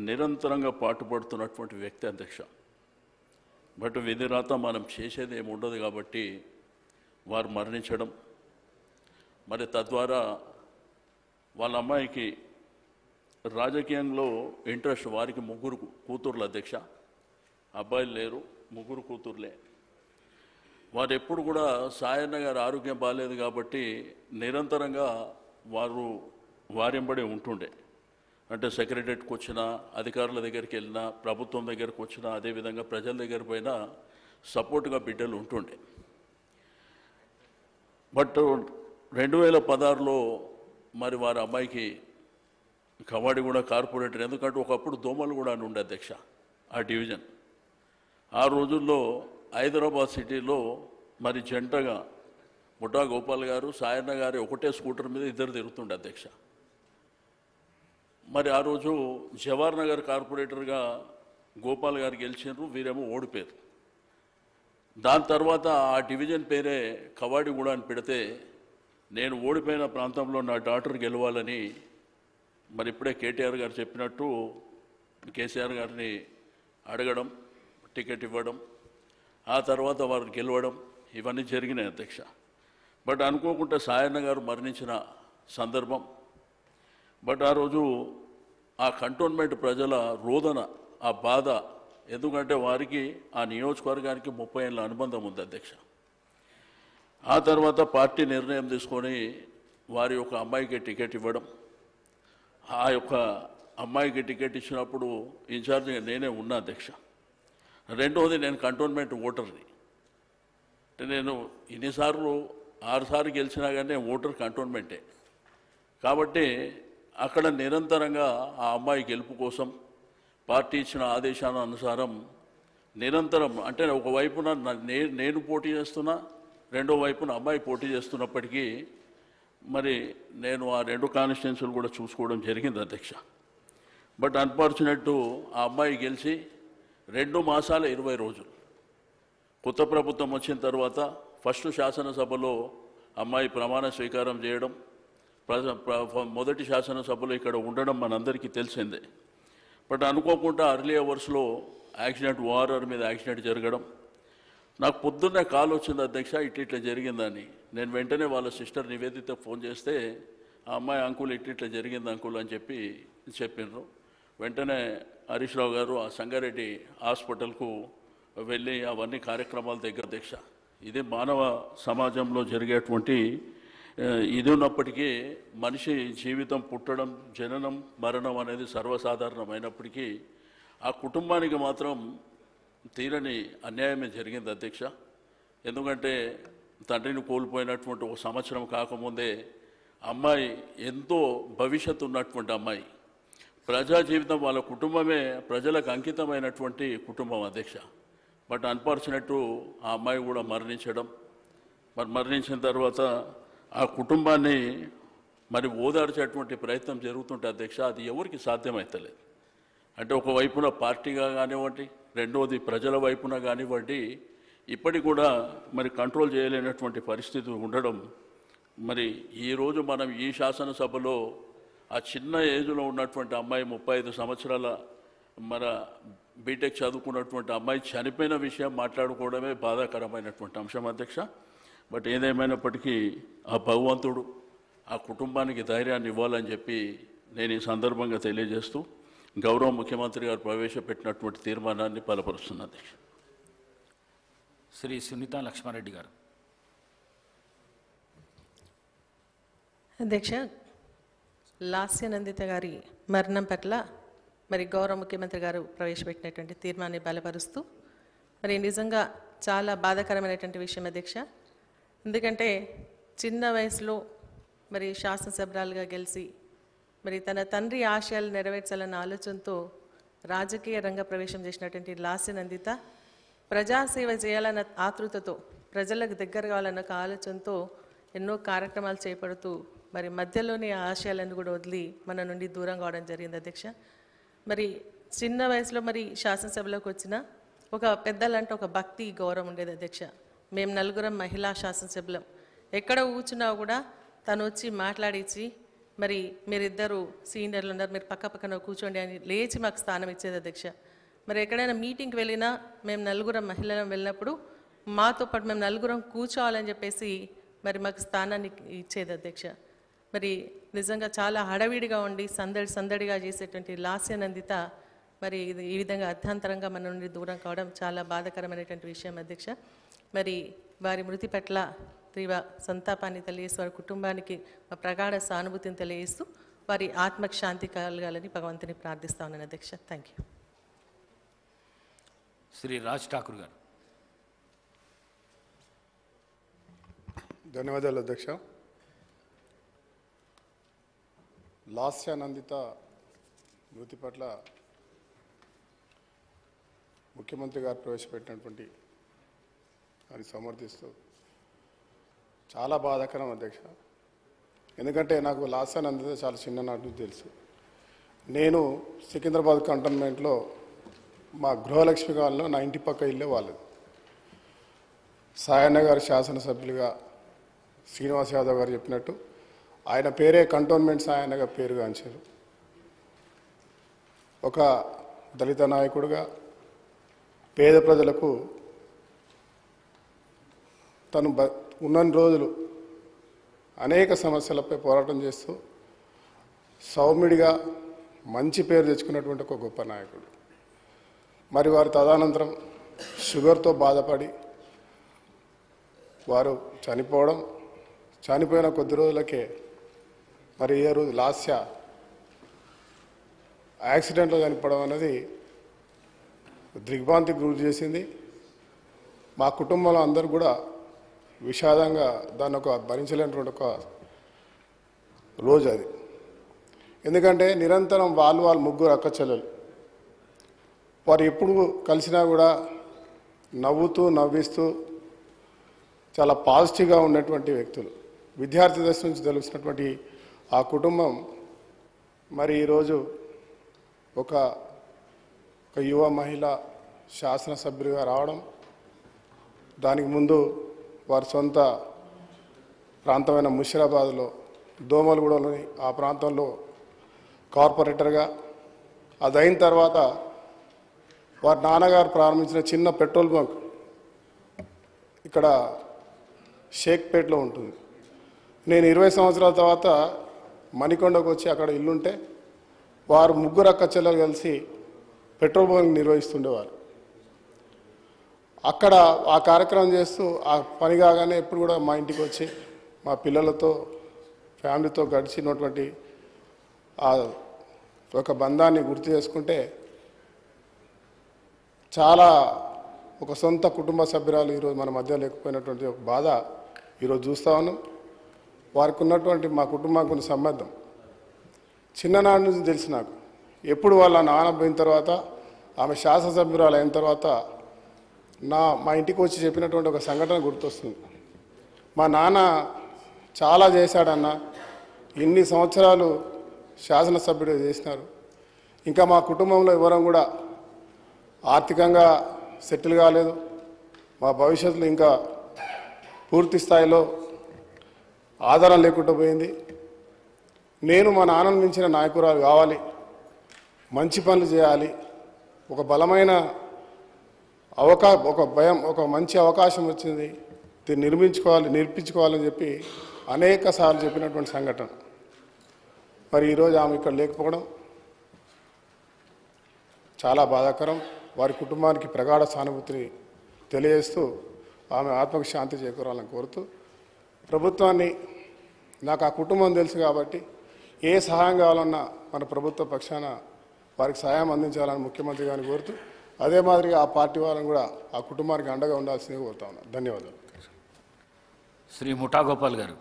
నిరంతరంగా పాటుపడుతున్నటువంటి వ్యక్తి అధ్యక్ష. బట్ విధి రాత మనం చేసేది ఏమి ఉండదు కాబట్టి వారు మరణించడం, మరి తద్వారా వాళ్ళ అమ్మాయికి రాజకీయంలో ఇంట్రెస్ట్, వారికి ముగ్గురు కూతుర్లు అధ్యక్ష, అబ్బాయిలు లేరు, ముగ్గురు కూతుర్లే. వారు ఎప్పుడు కూడా సాయన్న గారి ఆరోగ్యం బాగాలేదు కాబట్టి నిరంతరంగా వారెంబడే ఉంటుండే. అంటే సెక్రటరీకి వచ్చినా, అధికారుల దగ్గరికి వెళ్ళినా, ప్రభుత్వం దగ్గరికి వచ్చినా, అదేవిధంగా ప్రజల దగ్గర పోయినా సపోర్ట్గా బిడ్డలు ఉంటుండే. బట్ 2016లో మరి వారి అమ్మాయికి కవాడిగూడ కార్పొరేటర్, ఎందుకంటే ఒకప్పుడు దోమలు కూడా అని ఉండే అధ్యక్ష ఆ డివిజన్. ఆ రోజుల్లో హైదరాబాద్ సిటీలో మరి జంటగా ముఠా గోపాల్ గారు, సాయన్న గారు ఒకటే స్కూటర్ మీద ఇద్దరు తిరుగుతుండే అధ్యక్ష. మరి ఆ రోజు జవహర్ నగర్ కార్పొరేటర్గా గోపాల్ గారు గెలిచినారు, వీరేమో ఓడిపోయారు. దాని తర్వాత ఆ డివిజన్ పేరే కవాడిగూడ అని పెడితే, నేను ఓడిపోయిన ప్రాంతంలో నా డాక్టర్ గెలవాలని మరి ఇప్పుడే కేటీఆర్ గారు చెప్పినట్టు కేసీఆర్ గారిని అడగడం, టికెట్ ఇవ్వడం, ఆ తర్వాత వారు గెలవడం, ఇవన్నీ జరిగినాయి అధ్యక్ష. బట్ అనుకోకుండా సాయన్న గారు మరణించిన సందర్భం. బట్ ఆ రోజు ఆ కంటోన్మెంట్ ప్రజల రోదన, ఆ బాధ, ఎందుకంటే వారికి ఆ నియోజకవర్గానికి 30 ఏళ్ళ అనుబంధం ఉంది అధ్యక్ష. ఆ తర్వాత పార్టీ నిర్ణయం తీసుకొని వారి యొక్క అమ్మాయికి టికెట్ ఇవ్వడం, ఆ యొక్క అమ్మాయికి టికెట్ ఇచ్చినప్పుడు ఇన్ఛార్జిగా నేనే ఉన్నా అధ్యక్ష. రెండవది నేను కంటోన్మెంట్ ఓటర్ని. అంటే నేను ఇన్నిసార్లు 6 సార్లు గెలిచినా కానీ నేను ఓటర్ కంటోన్మెంటే. కాబట్టి అక్కడ నిరంతరంగా ఆ అమ్మాయి గెలుపు కోసం పార్టీ ఇచ్చిన ఆదేశాల అనుసారం నిరంతరం, అంటే ఒకవైపున నేను పోటీ చేస్తున్నా, రెండో వైపున అమ్మాయి పోటీ చేస్తున్నప్పటికీ మరి నేను ఆ 2 కాన్స్టిట్యున్సీలు కూడా చూసుకోవడం జరిగింది అధ్యక్ష. బట్ అన్ఫార్చునేట్ ఆ అమ్మాయి గెలిచి 2 మాసాల 20 రోజులు కొత్త ప్రభుత్వం వచ్చిన తర్వాత ఫస్ట్ శాసనసభలో అమ్మాయి ప్రమాణ స్వీకారం చేయడం, మొదటి శాసనసభలో ఇక్కడ ఉండడం మనందరికీ తెలిసిందే. బట్ అనుకోకుండా అర్లీ అవర్స్లో యాక్సిడెంట్, ఓఆర్ఆర్ మీద యాక్సిడెంట్ జరగడం. నాకు పొద్దున్నే కాల్ వచ్చింది అధ్యక్ష, ఇట్లా జరిగిందని. నేను వెంటనే వాళ్ళ సిస్టర్ నివేదితకు ఫోన్ చేస్తే ఆ అమ్మాయి అంకుల్ ఇట్లా జరిగింది అంకుల్ అని చెప్పినారు. వెంటనే హరీష్ రావు గారు ఆ సంగారెడ్డి హాస్పిటల్కు వెళ్ళి అవన్నీ కార్యక్రమాల దగ్గర అధ్యక్ష. ఇది మానవ సమాజంలో జరిగేటువంటి ఇది ఉన్నప్పటికీ మనిషి జీవితం పుట్టడం, జననం, మరణం అనేది సర్వసాధారణమైనప్పటికీ ఆ కుటుంబానికి మాత్రం తీరని అన్యాయమే జరిగింది అధ్యక్ష. ఎందుకంటే తండ్రిని కోల్పోయినటువంటి 1 సంవత్సరం కాకముందే అమ్మాయి ఎంతో భవిష్యత్తు ఉన్నటువంటి అమ్మాయి, ప్రజా జీవితం, వాళ్ళ కుటుంబమే ప్రజలకు అంకితమైనటువంటి కుటుంబం అధ్యక్ష. బట్ అన్ఫార్చునేట్ ఆ అమ్మాయి కూడా మరణించడం. మరణించిన తర్వాత ఆ కుటుంబాన్ని మరి ఓదార్చేటువంటి ప్రయత్నం జరుగుతుంటే అధ్యక్ష, అది ఎవరికి సాధ్యమవుతలేదు. అంటే ఒకవైపున పార్టీగా కానివ్వండి, రెండవది ప్రజల వైపున కానివ్వండి, ఇప్పటికి కూడా మరి కంట్రోల్ చేయలేనటువంటి పరిస్థితి ఉండడం. మరి ఈరోజు మనం ఈ శాసనసభలో ఆ చిన్న ఏజ్లో ఉన్నటువంటి అమ్మాయి 35 సంవత్సరాల మన బీటెక్ చదువుకున్నటువంటి అమ్మాయి చనిపోయిన విషయం మాట్లాడుకోవడమే బాధాకరమైనటువంటి అంశం అధ్యక్ష. బట్ ఏదేమైనప్పటికీ ఆ భగవంతుడు ఆ కుటుంబానికి ధైర్యాన్ని ఇవ్వాలని చెప్పి నేను ఈ సందర్భంగా తెలియజేస్తూ గౌరవ ముఖ్యమంత్రి గారు ప్రవేశపెట్టినటువంటి తీర్మానాన్ని బలపరుస్తున్నా అధ్యక్ష. శ్రీ సునీత లక్ష్మారెడ్డి గారు. అధ్యక్ష, లాస్యనందిత గారి మరణం పట్ల మరి గౌరవ ముఖ్యమంత్రి గారు ప్రవేశపెట్టినటువంటి తీర్మానాన్ని బలపరుస్తూ మరి నిజంగా చాలా బాధాకరమైనటువంటి విషయం అధ్యక్ష. ఎందుకంటే చిన్న వయసులో మరి శాసనసభ్యురాలుగా గెలిచి మరి తన తండ్రి ఆశయాలు నెరవేర్చాలన్న ఆలోచనతో రాజకీయ రంగ ప్రవేశం చేసినటువంటి లాస్యనందిత ప్రజాసేవ చేయాలన్న ఆతృతతో, ప్రజలకు దగ్గర కావాలన్న ఒక ఆలోచనతో ఎన్నో కార్యక్రమాలు చేపడుతూ మరి మధ్యలోని ఆశయాలను కూడా వదిలి మన నుండి దూరం కావడం జరిగింది అధ్యక్ష. మరి చిన్న వయసులో మరి శాసనసభలోకి వచ్చిన ఒక పెద్దలంటే ఒక భక్తి, గౌరవం ఉండేది అధ్యక్ష. మేము 4 మహిళా శాసనసభ్యులం. ఎక్కడ కూర్చున్నా కూడా తను వచ్చి మాట్లాడించి మరి మీరిద్దరు సీనియర్లు ఉన్నారు, మీరు పక్కన కూర్చోండి అని లేచి మాకు స్థానం ఇచ్చేది అధ్యక్ష. మరి ఎక్కడైనా మీటింగ్కి వెళ్ళినా మేము 4 మహిళలు వెళ్ళినప్పుడు మాతో పాటు మేము 4 కూర్చోవాలని చెప్పేసి మరి మాకు స్థానాన్ని ఇచ్చేది అధ్యక్ష. మరి నిజంగా చాలా హడావిడిగా ఉండి సందడిగా చేసేటువంటి లాస్యనందిత మరి ఇది ఈ విధంగా అర్థాంతరంగా మన నుండి దూరం కావడం చాలా బాధాకరమైనటువంటి విషయం అధ్యక్ష. మరి వారి మృతి పట్ల తీవ్ర సంతాపాన్ని తెలియజేస్తూ వారి కుటుంబానికి ప్రగాఢ సానుభూతిని తెలియజేస్తూ వారి ఆత్మకు శాంతి కలగాలని భగవంతుని ప్రార్థిస్తా ఉన్నాను అధ్యక్ష. Thank you. శ్రీ రాజ్ ఠాకూర్ గారు. ధన్యవాదాలు అధ్యక్ష. లాస్యానందిత మృతి పట్ల ముఖ్యమంత్రి గారు ప్రవేశపెట్టినటువంటి దాన్ని సమర్థిస్తూ చాలా బాధాకరం అధ్యక్ష. ఎందుకంటే నాకు లాస్యానందిత చాలా చిన్ననాటి నుంచి తెలుసు. నేను సికింద్రాబాద్ కంటోన్మెంట్లో మా గృహలక్ష్మి కాలంలో నా ఇంటి పక్క ఇల్లే వాళ్ళది. సాయన్న గారు శాసనసభ్యులుగా శ్రీనివాస్ యాదవ్ గారు చెప్పినట్టు ఆయన పేరే కంటోన్మెంట్ సాయన్నగా పేరుగాంచారు. ఒక దళిత నాయకుడుగా పేద ప్రజలకు తను ఉన్నన్ని రోజులు అనేక సమస్యలపై పోరాటం చేస్తూ సౌమ్యుడిగా మంచి పేరు తెచ్చుకున్నటువంటి ఒక గొప్ప నాయకుడు. మరి వారు తదనంతరం షుగర్తో బాధపడి వారు చనిపోయిన కొద్ది రోజులకే మరి ఏ రోజు లాస్య యాక్సిడెంట్లో చనిపోవడం అనేది దిగ్భ్రాంతికి గురి చేసింది. మా కుటుంబంలో అందరూ కూడా విషాదంగా దాన్ని ఒక భరించలేనటువంటి ఒక రోజు అది. ఎందుకంటే నిరంతరం వాళ్ళు ముగ్గురు అక్క చెల్లెలు, వారు ఎప్పుడు కలిసినా కూడా నవ్వుతూ నవ్విస్తూ చాలా పాజిటివ్గా ఉన్నటువంటి వ్యక్తులు. విద్యార్థి దశ నుంచి తెలిసినటువంటి ఆ కుటుంబం మరి ఈరోజు ఒక యువ మహిళ శాసనసభ్యులుగా రావడం, దానికి ముందు వారి సొంత ప్రాంతమైన ముషిరాబాద్లో దోమలగూడలోని ఆ ప్రాంతంలో కార్పొరేటర్గా, అదైన తర్వాత వారి నాన్నగారు ప్రారంభించిన చిన్న పెట్రోల్ బంక్ ఇక్కడ షేక్పేట్లో ఉంటుంది. నేను 20 సంవత్సరాల తర్వాత మణికొండకు వచ్చి అక్కడ ఇల్లుంటే వారు ముగ్గురు అక్క చెల్లెలు కలిసి పెట్రోల్ బంక్ నిర్వహిస్తుండేవారు. అక్కడ ఆ కార్యక్రమం చేస్తూ ఆ పని కాగానే ఎప్పుడు కూడా మా ఇంటికి వచ్చి మా పిల్లలతో ఫ్యామిలీతో గడిచినటువంటి ఆ ఒక బంధాన్ని గుర్తు చేసుకుంటే చాలా ఒక సొంత కుటుంబ సభ్యురాలు ఈరోజు మన మధ్య లేకపోయినటువంటి ఒక బాధ ఈరోజు చూస్తూ ఉన్నాం. వారికి ఉన్నటువంటి మా కుటుంబానికి ఉన్న సంబంధం చిన్ననాటి నుంచి తెలిసి నాకు. ఎప్పుడు వాళ్ళ నాన్న పోయిన తర్వాత ఆమె శాసనసభ్యురాలు అయిన తర్వాత మా ఇంటికి వచ్చి చెప్పినటువంటి ఒక సంఘటన గుర్తొస్తుంది. మా నాన్న చాలా చేశాడన్న, ఇన్ని సంవత్సరాలు శాసనసభ్యుడు చేసినారు, ఇంకా మా కుటుంబంలో ఎవరం కూడా ఆర్థికంగా సెటిల్ కాలేదు, మా భవిష్యత్తులో ఇంకా పూర్తి స్థాయిలో ఆధారం లేకుండా పోయింది. నేను మా నాన్నను మించిన నాయకురాలు కావాలి, మంచి పనులు చేయాలి, ఒక బలమైన ఒక మంచి అవకాశం వచ్చింది, దీన్ని నిర్మించుకోవాలని చెప్పి అనేక సార్లు చెప్పినటువంటి సంఘటన. మరి ఈరోజు ఆమె ఇక్కడ లేకపోవడం చాలా బాధాకరం. వారి కుటుంబానికి ప్రగాఢ సానుభూతిని తెలియజేస్తూ ఆమె ఆత్మకు శాంతి చేకూరాలని కోరుతూ, ప్రభుత్వాన్ని నాకు ఆ కుటుంబం తెలుసు కాబట్టి ఏ సహాయం కావాలన్నా మన ప్రభుత్వ పక్షాన వారికి సహాయం అందించాలని ముఖ్యమంత్రి గారిని కోరుతూ, అదే మాదిరిగా ఆ పార్టీ వాళ్ళని కూడా ఆ కుటుంబానికి అండగా ఉండాల్సిందిగా కోరుతా ఉన్నాను. ధన్యవాదాలు. శ్రీ ముఠా గోపాల్ గారు.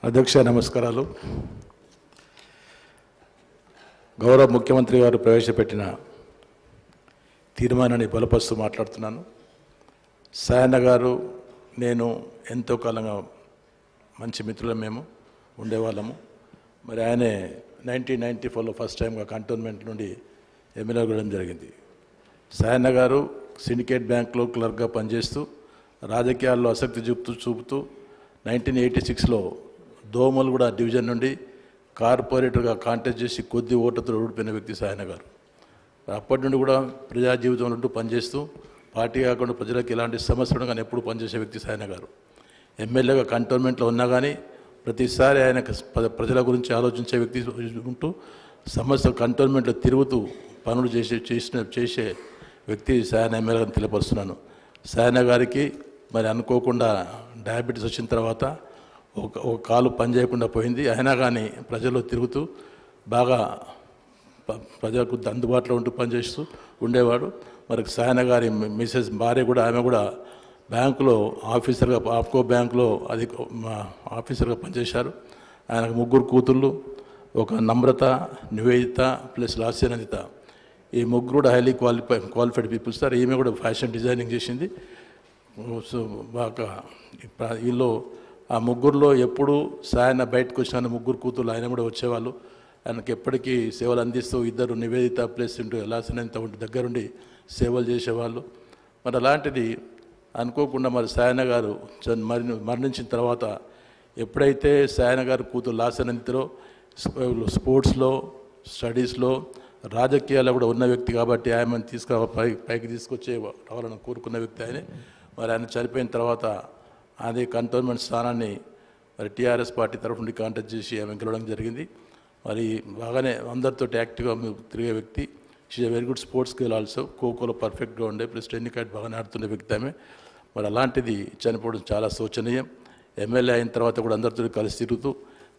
అధ్యక్ష నమస్కారాలు. గౌరవ ముఖ్యమంత్రి గారు ప్రవేశపెట్టిన తీర్మానాన్ని బలపరుస్తూ మాట్లాడుతున్నాను. సాయన్న గారు నేను ఎంతో కాలంగా మంచి మిత్రులం మేము ఉండేవాళ్ళము. మరి ఆయనే 1994లో ఫస్ట్ టైంగా కంటోన్మెంట్ నుండి ఎమ్మెల్యే కూడా జరిగింది. సాయన్న గారు సిండికేట్ బ్యాంక్లో క్లర్క్గా పనిచేస్తూ రాజకీయాల్లో ఆసక్తి చూపుతూ 1986లో దోమలగూడ డివిజన్ నుండి కార్పొరేటర్గా కాంటెస్ట్ చేసి కొద్ది ఓటుతో ఓడిపోయిన వ్యక్తి సాయన్న గారు. అప్పటి నుండి కూడా ప్రజా జీవితంలో ఉంటూ పనిచేస్తూ పార్టీ కాకుండా ప్రజలకు ఎలాంటి సమస్యలు కానీ ఎప్పుడు పనిచేసే వ్యక్తి సాయన్న గారు. ఎమ్మెల్యేగా కంటోన్మెంట్లో ఉన్నా కానీ ప్రతిసారి ఆయన ప్రజల గురించి ఆలోచించే వ్యక్తి ఉంటూ సమస్య కంటోన్మెంట్లో తిరుగుతూ పనులు చేసే వ్యక్తి సాయన్న ఎమ్మెల్యేగా తెలియపరుస్తున్నాను. సాయన్న గారికి మరి అనుకోకుండా డయాబెటీస్ వచ్చిన తర్వాత ఒక కాలు పనిచేయకుండా పోయింది. అయినా కానీ ప్రజల్లో తిరుగుతూ బాగా ప్రజలకు అందుబాటులో ఉంటూ పనిచేస్తూ ఉండేవాడు. మరి సాయన్న గారి మిసెస్ భార్య కూడా ఆమె కూడా బ్యాంకులో ఆఫీసర్గా ఆప్కో బ్యాంకులో ఆఫీసర్గా పనిచేశారు. ఆయనకు 3 కూతుళ్ళు, ఒక నమ్రత, నివేదిత ప్లస్ లాస్యనందిత. ఈ 3 కూడా హైలీ క్వాలిఫైడ్ పీపుల్స్ సార్. ఈమె కూడా ఫ్యాషన్ డిజైనింగ్ చేసింది. సో బాగా వీళ్ళు ఆ 3లో ఎప్పుడు సాయన్న బయటకు వచ్చిన 3 కూతుళ్ళు ఆయన కూడా వచ్చేవాళ్ళు. ఆయనకి ఎప్పటికీ సేవలు అందిస్తూ 2 నివేదిత ప్లస్ లాస్యనందిత ఉంటే దగ్గరుండి సేవలు చేసేవాళ్ళు. మరి అలాంటిది అనుకోకుండా మరి సాయన్న గారు మరణించిన తర్వాత ఎప్పుడైతే సాయన్న గారు కూతురు లాస్యనందితలో స్పోర్ట్స్లో స్టడీస్లో రాజకీయాల్లో కూడా ఉన్న వ్యక్తి కాబట్టి ఆయనను పైకి తీసుకొచ్చే రావాలని కోరుకున్న వ్యక్తి ఆయనే. మరి ఆయన చనిపోయిన తర్వాత అదే కంటోన్మెంట్ స్థానాన్ని మరి టీఆర్ఎస్ పార్టీ తరఫు నుండి కాంటాక్ట్ చేసి ఆమె గెలవడం జరిగింది. మరి బాగానే అందరితో యాక్టివ్గా తిరిగే వ్యక్తి. She's very good sports girl also. ఖోఖోలో పర్ఫెక్ట్గా ఉండే ప్లస్ టెన్నికాట్ బాగానే ఆడుతున్న వ్యక్తి ఆమె. మరి అలాంటిది చనిపోవడం చాలా శోచనీయం. ఎమ్మెల్యే అయిన తర్వాత కూడా అందరితో కలిసి తిరుగుతూ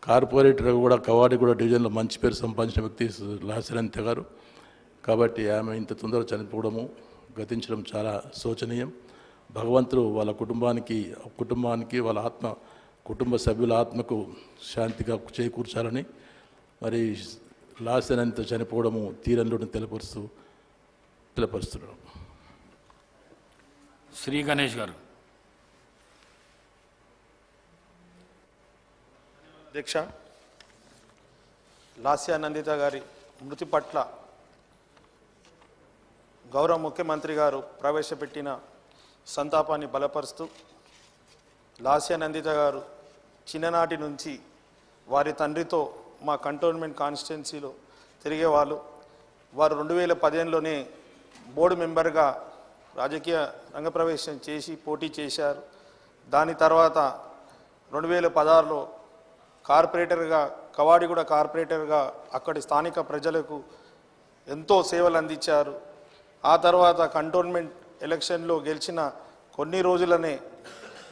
కార్పొరేటర్ కూడా కవాడి కూడా డివిజన్లో మంచి పేరు సంపాదించిన వ్యక్తి లాస్యనందిత గారు. కాబట్టి ఆమె ఇంత తొందరగా చనిపోవడము గతించడం చాలా శోచనీయం. భగవంతుడు వాళ్ళ కుటుంబానికి వాళ్ళ కుటుంబ సభ్యుల ఆత్మకు శాంతిగా చేకూర్చాలని మరి లాస్యనందిత చనిపోవడము తీరంలోని తెలియపరుస్తున్నాం. శ్రీ గణేష్ గారు. అధ్యక్ష, లాస్యానందిత గారి మృతి పట్ల గౌరవ ముఖ్యమంత్రి గారు ప్రవేశపెట్టిన సంతాపాన్ని బలపరుస్తూ, లాస్యానందిత గారు చిన్ననాటి నుంచి వారి తండ్రితో మా కంటోన్మెంట్ కాన్స్టిట్యున్సీలో తిరిగేవాళ్ళు. వారు 2015లోనే బోర్డు మెంబర్గా రాజకీయ రంగప్రవేశం చేసి పోటీ చేశారు. దాని తర్వాత 2016లో కార్పొరేటర్గా కవాడిగూడ కార్పొరేటర్గా అక్కడి స్థానిక ప్రజలకు ఎంతో సేవలు అందించారు. ఆ తర్వాత కంటోన్మెంట్ ఎలక్షన్లో గెలిచిన కొన్ని రోజులనే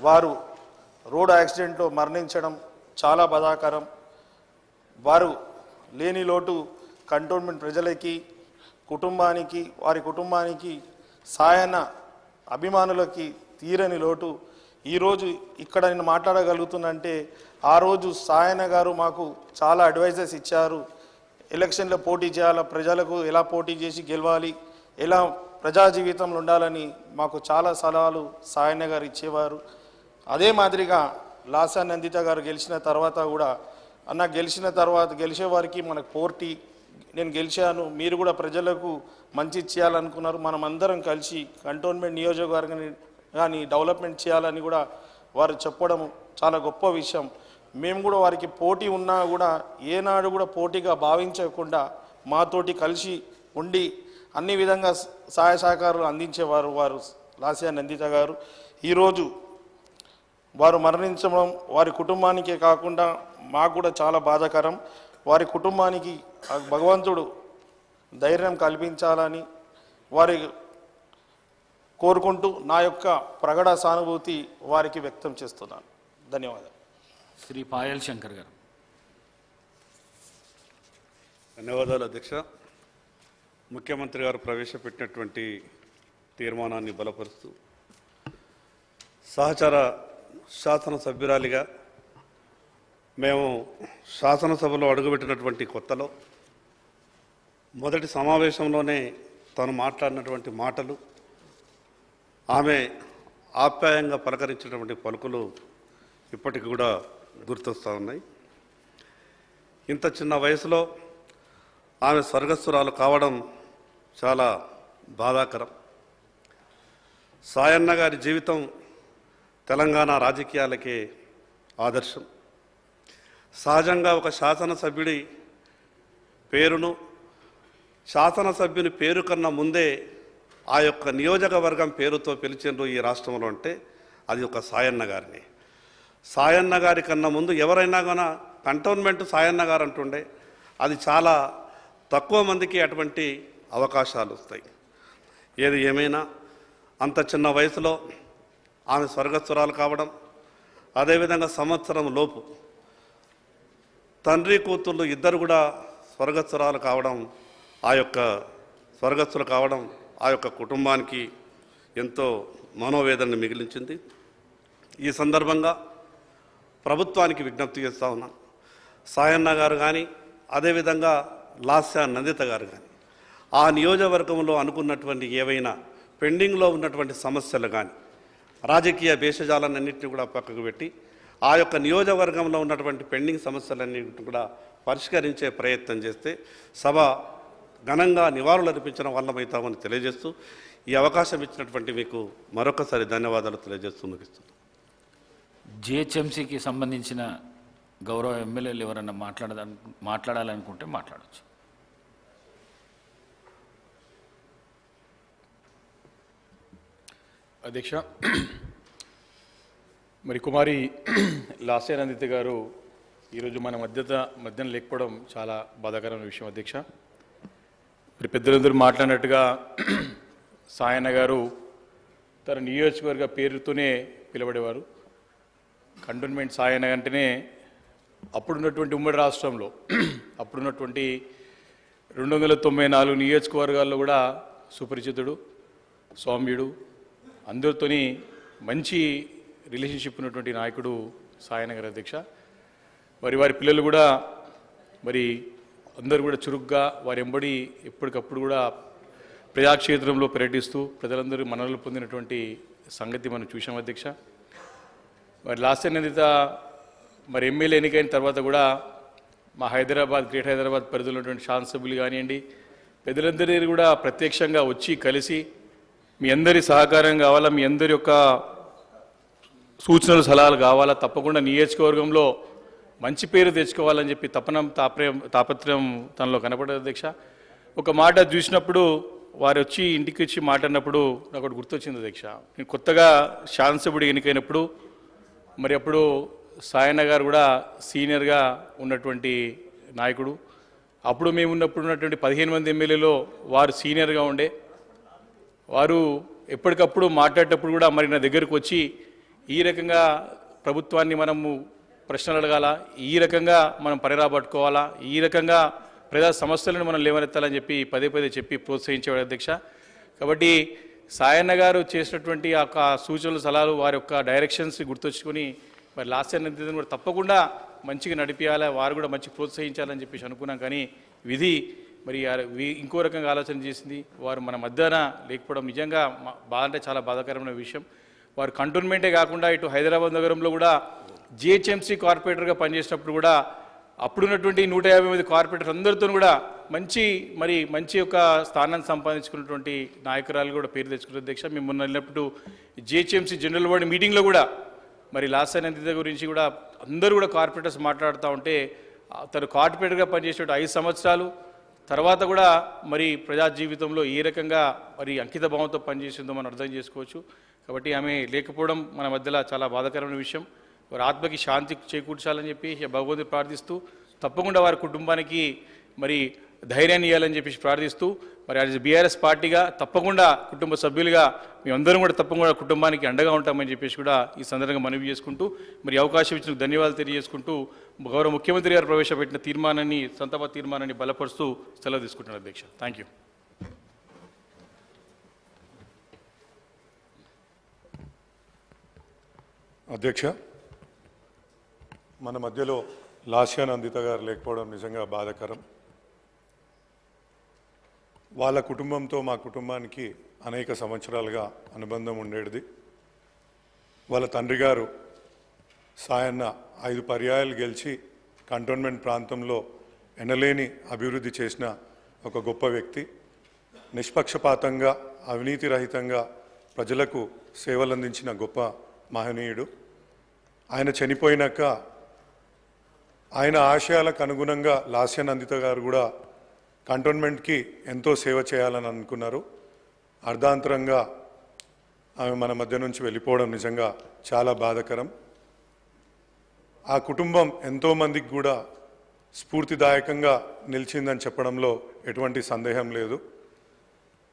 వారు రోడ్ యాక్సిడెంట్లో మరణించడం చాలా బాధాకరం. వారు లేని లోటు కంటోన్మెంట్ ప్రజలకి, వారి కుటుంబానికి, సాయన అభిమానులకి తీరని లోటు. ఈరోజు ఇక్కడ నేను మాట్లాడగలుగుతున్నంటే ఆ రోజు సాయన గారు మాకు చాలా అడ్వైజెస్ ఇచ్చారు. ఎలక్షన్లో పోటీ చేయాలి, ప్రజలకు ఎలా పోటీ చేసి గెలవాలి, ఎలా ప్రజా జీవితంలో ఉండాలని మాకు చాలా సలహాలు సాయన గారు ఇచ్చేవారు. అదే మాదిరిగా లాస్యానందిత గారు గెలిచిన తర్వాత కూడా, అన్న గెలిచే వారికి మనకు పోటీ, నేను గెలిచాను, మీరు కూడా ప్రజలకు మంచి చేయాలనుకున్నారు, మనం అందరం కలిసి కంటోన్మెంట్ నియోజకవర్గాన్ని కానీ డెవలప్మెంట్ చేయాలని కూడా వారు చెప్పడం చాలా గొప్ప విషయం. మేము కూడా వారికి పోటీ ఉన్నా కూడా ఏనాడు కూడా పోటీగా భావించకుండా మాతోటి కలిసి ఉండి అన్ని విధంగా సహాయ సహకారాలు అందించేవారు వారు లాస్యానందిత గారు. ఈరోజు వారు మరణించడం వారి కుటుంబానికే కాకుండా మాకు కూడా చాలా బాధాకరం. వారి కుటుంబానికి భగవంతుడు ధైర్యం కల్పించాలని వారి కోరుకుంటూ నా యొక్క ప్రగాఢ సానుభూతి వారికి వ్యక్తం చేస్తున్నాను. ధన్యవాదాలు. శ్రీ పాయల్ శంకర్ గారు. ధన్యవాదాలు అధ్యక్ష. ముఖ్యమంత్రి గారు ప్రవేశపెట్టినటువంటి తీర్మానాన్ని బలపరుస్తూ సహచర శాసనసభ్యురాలిగా మేము శాసనసభలో అడుగుపెట్టినటువంటి కొత్తలో మొదటి సమావేశంలోనే తను మాట్లాడినటువంటి మాటలు, ఆమె ఆప్యాయంగా పలకరించినటువంటి పలుకులు ఇప్పటికి కూడా గుర్తొస్తూ ఉన్నాయి. ఇంత చిన్న వయసులో ఆమె స్వర్గస్థురాలు కావడం చాలా బాధాకరం. సాయన్న గారి జీవితం తెలంగాణ రాజకీయాలకే ఆదర్శం. సహజంగా ఒక శాసనసభ్యుడి పేరును, శాసనసభ్యుని పేరు కన్నా ముందే ఆ యొక్క నియోజకవర్గం పేరుతో పిలిచిండ్రు ఈ రాష్ట్రంలో అంటే అది ఒక సాయన్న గారిని. సాయన్న గారి కన్నా ముందు ఎవరైనా కూడా కంటోన్మెంట్ సాయన్న గారు అంటుండే. అది చాలా తక్కువ మందికి అటువంటి అవకాశాలు వస్తాయి. ఏది ఏమైనా అంత చిన్న వయసులో ఆమె స్వర్గస్థురాలు కావడం, అదేవిధంగా సంవత్సరం లోపు తండ్రి కూతుళ్ళు ఇద్దరు కూడా స్వర్గస్థురాలు కావడం, స్వర్గస్థులు కావడం ఆ యొక్క కుటుంబానికి ఎంతో మనోవేదనని మిగిలించింది. ఈ సందర్భంగా ప్రభుత్వానికి విజ్ఞప్తి చేస్తూ ఉన్నాను. సాయన్న గారు కానీ, అదేవిధంగా లాస్యానందిత గారు కానీ ఆ నియోజకవర్గంలో అనుకున్నటువంటి ఏవైనా పెండింగ్లో ఉన్నటువంటి సమస్యలు కానీ, రాజకీయ భేషజాలన్నింటినీ కూడా పక్కకు పెట్టి ఆ యొక్క నియోజకవర్గంలో ఉన్నటువంటి పెండింగ్ సమస్యలన్నింటినీ కూడా పరిష్కరించే ప్రయత్నం చేస్తే సభ ఘనంగా నివాళులు అర్పించడం వల్లమవుతామని తెలియజేస్తూ ఈ అవకాశం ఇచ్చినటువంటి మీకు మరొకసారి ధన్యవాదాలు తెలియజేస్తూ ముగిస్తున్నాను. జిహెచ్ఎంసీకి సంబంధించిన గౌరవ ఎమ్మెల్యేలు ఎవరైనా మాట్లాడాలనుకుంటే మాట్లాడచ్చు. అధ్యక్ష, మరి కుమారి లాస్యానందిత గారు ఈరోజు మన మధ్యన లేకపోవడం చాలా బాధాకరమైన విషయం అధ్యక్ష. మరి పెద్దలందరూ మాట్లాడినట్టుగా సాయన్న గారు తన నియోజకవర్గ పేరుతోనే పిలువడేవారు. కంటోన్మెంట్ సాయన్న అంటేనే అప్పుడున్నటువంటి ఉమ్మడి రాష్ట్రంలో అప్పుడున్నటువంటి 294 నియోజకవర్గాల్లో కూడా సుపరిచితుడు, సౌమ్యుడు, అందరితోని మంచి రిలేషన్షిప్ ఉన్నటువంటి నాయకుడు సాయన్న గారు అధ్యక్ష. వారి పిల్లలు కూడా మరి అందరూ కూడా చురుగ్గా వారి ఎంబడి ఎప్పటికప్పుడు కూడా ప్రజాక్షేత్రంలో పర్యటిస్తూ ప్రజలందరూ మనలు పొందినటువంటి సంగతి మనం చూసాం అధ్యక్ష. మరి లాస్ట్ నిందిత మరి ఎమ్మెల్యే ఎన్నికైన తర్వాత కూడా మా గ్రేట్ హైదరాబాద్ పరిధిలో ఉన్నటువంటి శాసనసభ్యులు కానివ్వండి, పెద్దలందరూ కూడా ప్రత్యక్షంగా వచ్చి కలిసి మీ అందరి సహకారం కావాలా, మీ అందరి యొక్క సూచనలు సలహాలు కావాలా, తప్పకుండా నియోజకవర్గంలో మంచి పేరు తెచ్చుకోవాలని చెప్పి తాపత్రయం తనలో కనపడదు అధ్యక్ష. ఒక మాట చూసినప్పుడు వారు వచ్చి ఇంటికి వచ్చి మాట్లాడినప్పుడు నాకు ఒకటి గుర్తొచ్చింది అధ్యక్ష. నేను కొత్తగా శాసనసభ్యుడు ఎన్నికైనప్పుడు మరి అప్పుడు సాయన్న గారు కూడా సీనియర్గా ఉన్నటువంటి నాయకుడు. అప్పుడు మేము ఉన్నటువంటి 15 మంది ఎమ్మెల్యేలో వారు సీనియర్గా ఉండే వారు ఎప్పటికప్పుడు మాట్లాడేటప్పుడు కూడా మరి నా దగ్గరకు వచ్చి ఈ రకంగా ప్రభుత్వాన్ని మనము ప్రశ్నలు అడగాల, ఈ రకంగా మనం పరిరాబట్టుకోవాలా, ఈ రకంగా ప్రజా సమస్యలను మనం లేవనెత్తాలని చెప్పి పదే చెప్పి ప్రోత్సహించేవాడు అధ్యక్ష. కాబట్టి సాయన్న గారు చేసినటువంటి ఆ సూచనలు సలహాలు వారి యొక్క డైరెక్షన్స్ గుర్తొచ్చుకొని మరి లాస్ట్ ఇయర్ కూడా తప్పకుండా మంచిగా నడిపించాలి, వారు కూడా మంచి ప్రోత్సహించాలని చెప్పేసి అనుకున్నాం. కానీ విధి మరి ఇంకో రకంగా ఆలోచన చేసింది. వారు మన మధ్యాహ్న లేకపోవడం నిజంగా అంటే చాలా బాధాకరమైన విషయం. వారు కంటోన్మెంటే కాకుండా ఇటు హైదరాబాద్ నగరంలో కూడా జిహెచ్ఎంసీ కార్పొరేటర్గా పనిచేసినప్పుడు కూడా అప్పుడున్నటువంటి 150 మంది కార్పొరేటర్ అందరితో కూడా మంచి ఒక స్థానాన్ని సంపాదించుకున్నటువంటి నాయకురాలు కూడా పేరు తెచ్చుకున్న అధ్యక్ష. మేము మొన్న వెళ్ళినప్పుడు జిహెచ్ఎంసీ జనరల్ బాడీ మీటింగ్లో కూడా మరి లాస్ట్ అనంతిత గురించి కూడా అందరూ కూడా కార్పొరేటర్స్ మాట్లాడుతూ ఉంటే తను కార్పొరేటర్గా పనిచేసే 5 సంవత్సరాలు తర్వాత కూడా మరి ప్రజా జీవితంలో ఏ రకంగా మరి అంకిత భావంతో పనిచేసిందో మనం అర్థం చేసుకోవచ్చు. కాబట్టి ఆమె లేకపోవడం మన మధ్యలో చాలా బాధాకరమైన విషయం. వారి ఆత్మకి శాంతి చేకూర్చాలని చెప్పి భగవంతుడు ప్రార్థిస్తూ తప్పకుండా వారి కుటుంబానికి మరి ధైర్యాన్ని ఇవ్వాలని చెప్పేసి ప్రార్థిస్తూ మరి అది బీఆర్ఎస్ పార్టీగా తప్పకుండా కుటుంబ సభ్యులుగా మేమందరం కూడా తప్పకుండా కుటుంబానికి అండగా ఉంటామని చెప్పేసి కూడా ఈ సందర్భంగా మనవి చేసుకుంటూ మరి అవకాశం ఇచ్చిన ధన్యవాదాలు తెలియజేసుకుంటూ గౌరవ ముఖ్యమంత్రి గారు ప్రవేశపెట్టిన సంతాప తీర్మానాన్ని బలపరుస్తూ సెలవు తీసుకుంటున్నాను అధ్యక్ష. Thank you. అధ్యక్ష, మన మధ్యలో లాస్యా నందిత గారు లేకపోవడం నిజంగా బాధాకరం. వాళ్ళ కుటుంబంతో మా కుటుంబానికి అనేక సంవత్సరాలుగా అనుబంధం ఉండేది. వాళ్ళ తండ్రి గారు సాయన్న 5 పర్యాయాలు గెలిచి కంటోన్మెంట్ ప్రాంతంలో ఎనలేని అభివృద్ధి చేసిన ఒక గొప్ప వ్యక్తి. నిష్పక్షపాతంగా అవినీతి రహితంగా ప్రజలకు సేవలు అందించిన గొప్ప మహనీయుడు. ఆయన చనిపోయినాక ఆయన ఆశయాలకు అనుగుణంగా లాస్యా నందిత గారు కూడా కంటోన్మెంట్కి ఎంతో సేవ చేయాలని అనుకున్నారు. అర్ధాంతరంగా ఆమె మన మధ్య నుంచి వెళ్ళిపోవడం నిజంగా చాలా బాధాకరం. ఆ కుటుంబం ఎంతోమందికి కూడా స్ఫూర్తిదాయకంగా నిలిచిందని చెప్పడంలో ఎటువంటి సందేహం లేదు.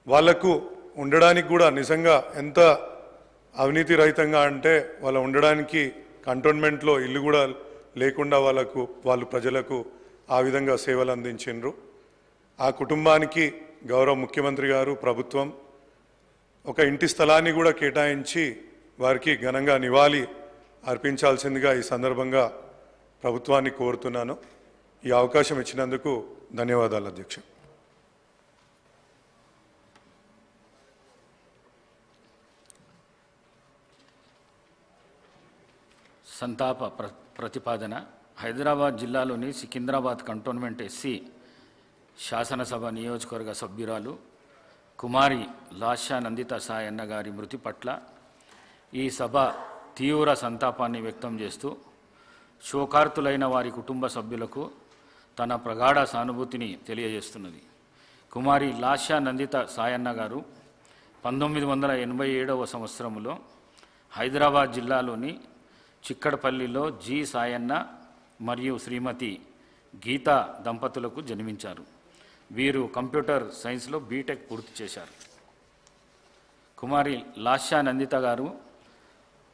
వాళ్లకు ఉండడానికి కూడా నిజంగా ఎంత అవినీతి రహితంగా అంటే వాళ్ళ ఉండడానికి కంటోన్మెంట్లో ఇల్లు కూడా లేకుండా వాళ్ళు ప్రజలకు ఆ విధంగా సేవలు అందించిండ్రు. ఆ కుటుంబానికి గౌరవ ముఖ్యమంత్రి గారు ప్రభుత్వం ఒక ఇంటి స్థలాన్ని కూడా కేటాయించి వారికి ఘనంగా నివాళి అర్పించాల్సిందిగా ఈ సందర్భంగా ప్రభుత్వాన్ని కోరుతున్నాను. ఈ అవకాశం ఇచ్చినందుకు ధన్యవాదాలు అధ్యక్ష. సంతాప ప్రతిపాదన. హైదరాబాద్ జిల్లాలోని సికింద్రాబాద్ కంటోన్మెంట్ ఎస్సీ శాసనసభ నియోజకవర్గ సభ్యురాలు కుమారి లాస్యా నందిత సాయన్న గారి మృతి పట్ల ఈ సభ తీవ్ర సంతాపాన్ని వ్యక్తం చేస్తూ శోకార్తులైన వారి కుటుంబ సభ్యులకు తన ప్రగాఢ సానుభూతిని తెలియజేస్తున్నది. కుమారి లాస్యా నందిత సాయన్న గారు 1987వ సంవత్సరంలో హైదరాబాద్ జిల్లాలోని చిక్కడపల్లిలో జి సాయన్న మరియు శ్రీమతి గీతా దంపతులకు జన్మించారు. వీరు కంప్యూటర్ సైన్స్లో బీటెక్ పూర్తి చేశారు. కుమారి లాస్యా నందిత గారు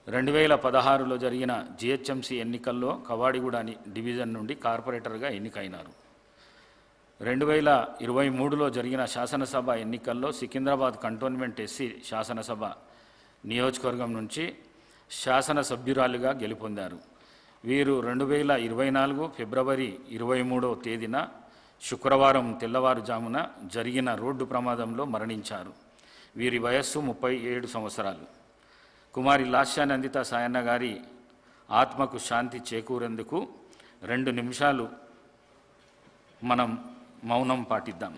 2016లో జరిగిన జిహెచ్ఎంసీ ఎన్నికల్లో కవాడిగూడ డివిజన్ నుండి కార్పొరేటర్గా ఎన్నికైనారు. 2023లో జరిగిన శాసనసభ ఎన్నికల్లో సికింద్రాబాద్ కంటోన్మెంట్ ఎస్సీ శాసనసభ నియోజకవర్గం నుంచి శాసనసభ్యురాలుగా గెలుపొందారు. వీరు 2024 ఫిబ్రవరి 23వ తేదీన శుక్రవారం తెల్లవారుజామున జరిగిన రోడ్డు ప్రమాదంలో మరణించారు. వీరి వయస్సు 37 సంవత్సరాలు. కుమారి లాస్యానందిత సాయన్న గారి ఆత్మకు శాంతి చేకూరేందుకు 2 నిమిషాలు మనం మౌనం పాటిద్దాం.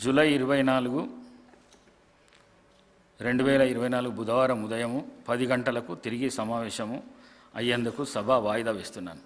జూలై 24, 2024 బుధవారం ఉదయం 10 గంటలకు తిరిగి సమావేశము అయ్యేందుకు సభ వాయిదా వేస్తున్నాను.